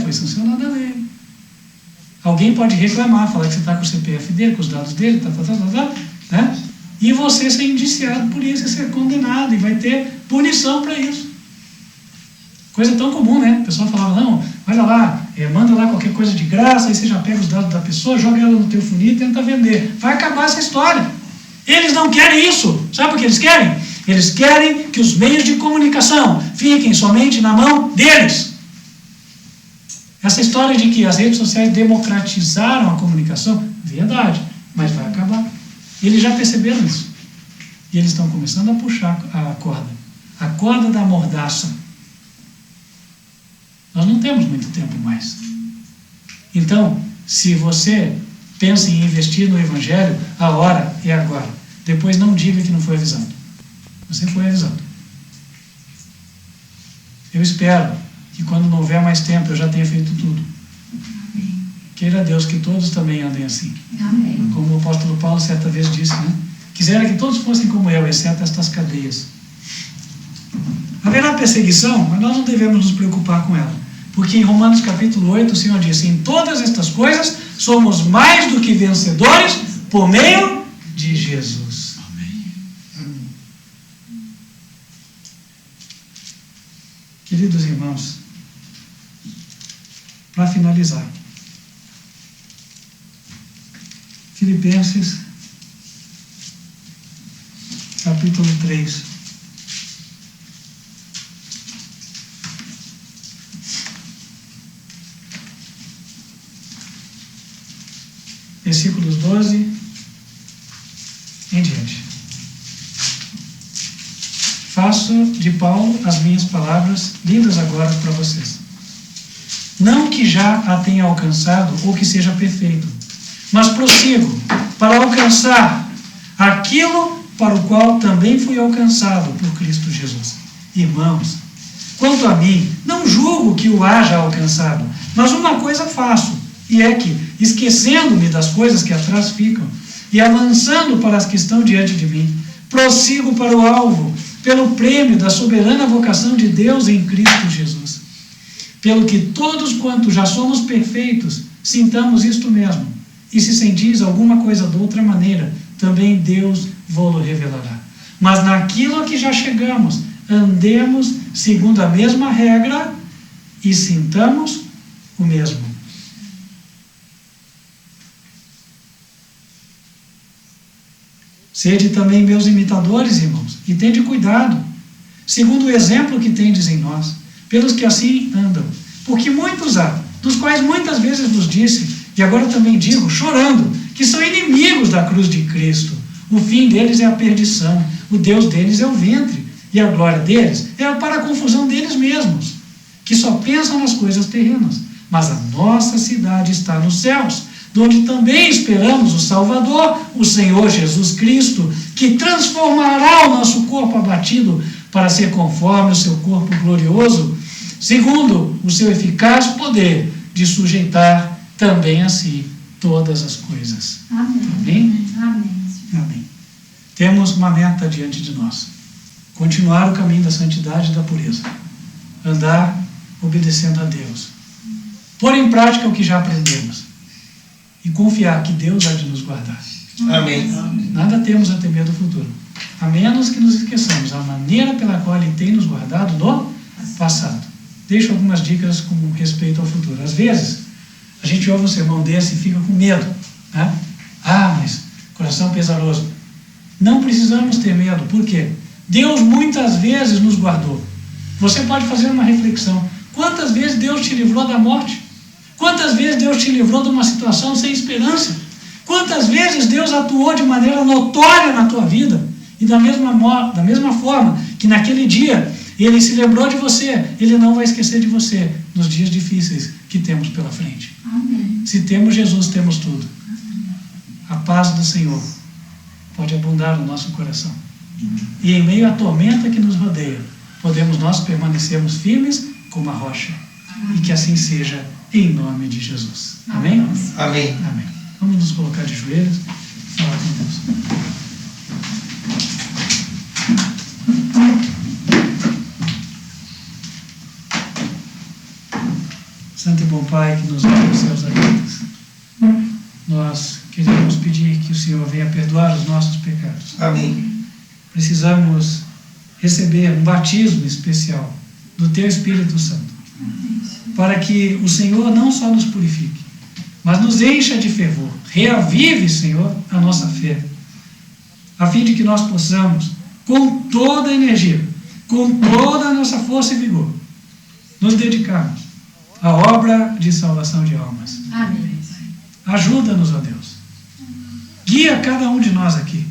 Foi sancionada a lei. Alguém pode reclamar, falar que você está com o CPF dele, com os dados dele, né? E você ser indiciado por isso e ser condenado, e vai ter punição para isso. Coisa tão comum, né? O pessoal falava: não, olha lá, manda lá qualquer coisa de graça, aí você já pega os dados da pessoa, joga ela no teu funil e tenta vender. Vai acabar essa história. Eles não querem isso. Sabe o que eles querem? Eles querem que os meios de comunicação fiquem somente na mão deles. Essa história de que as redes sociais democratizaram a comunicação, verdade, mas vai acabar. Eles já perceberam isso. E eles estão começando a puxar a corda da mordaça. Nós não temos muito tempo mais. Então, se você pensa em investir no Evangelho, a hora é agora. Depois não diga que não foi avisado. Você foi avisado. Eu espero que quando não houver mais tempo eu já tenha feito tudo. Queira Deus que todos também andem assim. Amém. Como o apóstolo Paulo certa vez disse, né? Quisera que todos fossem como eu, exceto estas cadeias. Haverá perseguição, mas nós não devemos nos preocupar com ela. Porque em Romanos capítulo 8 o Senhor diz: em todas estas coisas somos mais do que vencedores por meio de Jesus. Amém. Queridos irmãos, para finalizar, Filipenses capítulo 3. Versículos 12 em diante. Faço de Paulo as minhas palavras, lidas agora para vocês. Não que já a tenha alcançado ou que seja perfeito, mas prossigo para alcançar aquilo para o qual também fui alcançado por Cristo Jesus. Irmãos, quanto a mim, não julgo que o haja alcançado, mas uma coisa faço, e é que, esquecendo-me das coisas que atrás ficam, e avançando para as que estão diante de mim, prossigo para o alvo, pelo prêmio da soberana vocação de Deus em Cristo Jesus. Pelo que todos quantos já somos perfeitos, sintamos isto mesmo, e se sentis alguma coisa de outra maneira, também Deus vô-lo revelará. Mas naquilo a que já chegamos, andemos segundo a mesma regra e sintamos o mesmo. Sede também meus imitadores, irmãos, e tende cuidado, segundo o exemplo que tendes em nós, pelos que assim andam. Porque muitos há, dos quais muitas vezes vos disse, e agora também digo, chorando, que são inimigos da cruz de Cristo. O fim deles é a perdição, o Deus deles é o ventre, e a glória deles é para a confusão deles mesmos, que só pensam nas coisas terrenas. Mas a nossa cidade está nos céus, de onde também esperamos o Salvador, o Senhor Jesus Cristo, que transformará o nosso corpo abatido para ser conforme o seu corpo glorioso, segundo o seu eficaz poder de sujeitar também a si todas as coisas. Amém. Amém? Amém. Amém. Temos uma meta diante de nós: continuar o caminho da santidade e da pureza, andar obedecendo a Deus, pôr em prática o que já aprendemos e confiar que Deus há de nos guardar. Amém. Nada temos a temer do futuro, a menos que nos esqueçamos da maneira pela qual Ele tem nos guardado no passado. Deixo algumas dicas com respeito ao futuro. Às vezes, a gente ouve um sermão desse e fica com medo, né? Mas coração pesaroso. Não precisamos ter medo. Por quê? Deus muitas vezes nos guardou. Você pode fazer uma reflexão. Quantas vezes Deus te livrou da morte? Quantas vezes Deus te livrou de uma situação sem esperança? Quantas vezes Deus atuou de maneira notória na tua vida? E da mesma forma que naquele dia Ele se lembrou de você, Ele não vai esquecer de você nos dias difíceis que temos pela frente. Amém. Se temos Jesus, temos tudo. A paz do Senhor pode abundar no nosso coração. E em meio à tormenta que nos rodeia, podemos nós permanecermos firmes como a rocha. E que assim seja, em nome de Jesus. Amém? Amém. Amém. Vamos nos colocar de joelhos e falar com Deus. Santo e bom Pai, que nos olha os céus abertos, nós queremos pedir que o Senhor venha perdoar os nossos pecados. Amém. Precisamos receber um batismo especial do Teu Espírito Santo, para que o Senhor não só nos purifique, mas nos encha de fervor. Reavive, Senhor, a nossa fé, a fim de que nós possamos, com toda a energia, com toda a nossa força e vigor, nos dedicarmos à obra de salvação de almas. Amém. Ajuda-nos, ó Deus. Guia cada um de nós aqui.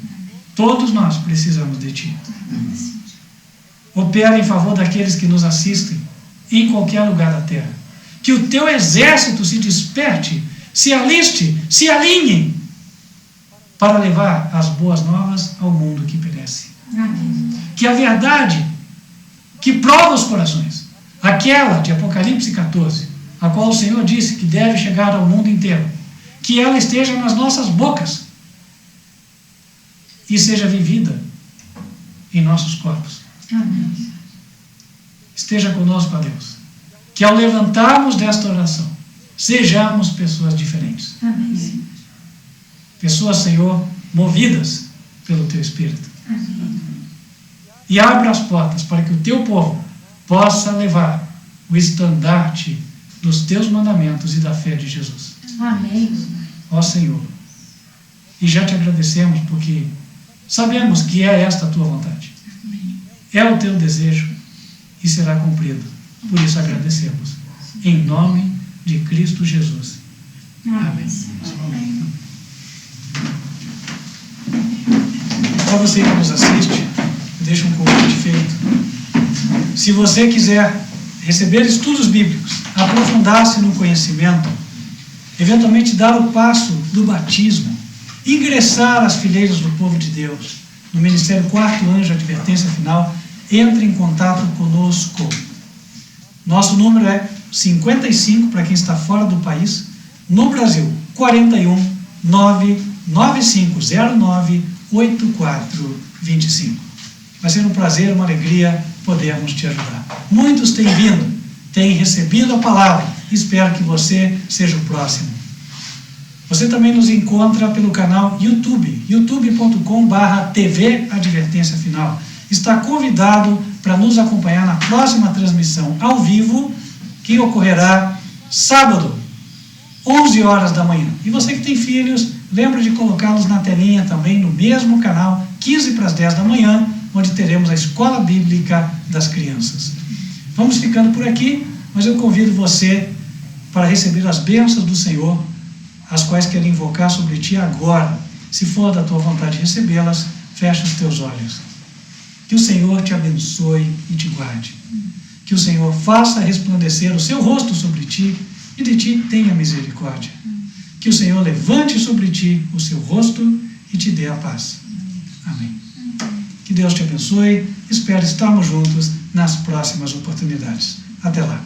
Todos nós precisamos de Ti. Opera em favor daqueles que nos assistem em qualquer lugar da terra. Que o Teu exército se desperte, se aliste, se alinhe para levar as boas novas ao mundo que perece. Amém. Que a verdade que prova os corações, aquela de Apocalipse 14, a qual o Senhor disse que deve chegar ao mundo inteiro, que ela esteja nas nossas bocas e seja vivida em nossos corpos. Amém. Esteja conosco, ó Deus, que ao levantarmos desta oração, sejamos pessoas diferentes. Amém. Pessoas, Senhor, movidas pelo Teu Espírito. Amém. E abra as portas para que o Teu povo possa levar o estandarte dos Teus mandamentos e da fé de Jesus. Amém. Ó Senhor, e já Te agradecemos porque sabemos que é esta a Tua vontade. É o Teu desejo e será cumprido. Por isso agradecemos. Em nome de Cristo Jesus. Amém. Para você que nos assiste, deixa um convite feito. Se você quiser receber estudos bíblicos, aprofundar-se no conhecimento, eventualmente dar o passo do batismo, ingressar às fileiras do povo de Deus, no Ministério Quarto Anjo, Advertência Final, entre em contato conosco. Nosso número é 55, para quem está fora do país, no Brasil, 41 99509 8425. Vai ser um prazer, uma alegria podermos te ajudar. Muitos têm vindo, têm recebido a palavra. Espero que você seja o próximo. Você também nos encontra pelo canal YouTube, youtube.com/TV Advertência Final. Está convidado para nos acompanhar na próxima transmissão ao vivo, que ocorrerá sábado, 11 horas da manhã. E você que tem filhos, lembre de colocá-los na telinha também no mesmo canal, 15 para as 10 da manhã, onde teremos a Escola Bíblica das Crianças. Vamos ficando por aqui, mas eu convido você para receber as bênçãos do Senhor, as quais quero invocar sobre ti agora. Se for da tua vontade recebê-las, fecha os teus olhos. Que o Senhor te abençoe e te guarde. Que o Senhor faça resplandecer o seu rosto sobre ti e de ti tenha misericórdia. Que o Senhor levante sobre ti o seu rosto e te dê a paz. Amém. Que Deus te abençoe. Espero estarmos juntos nas próximas oportunidades. Até lá.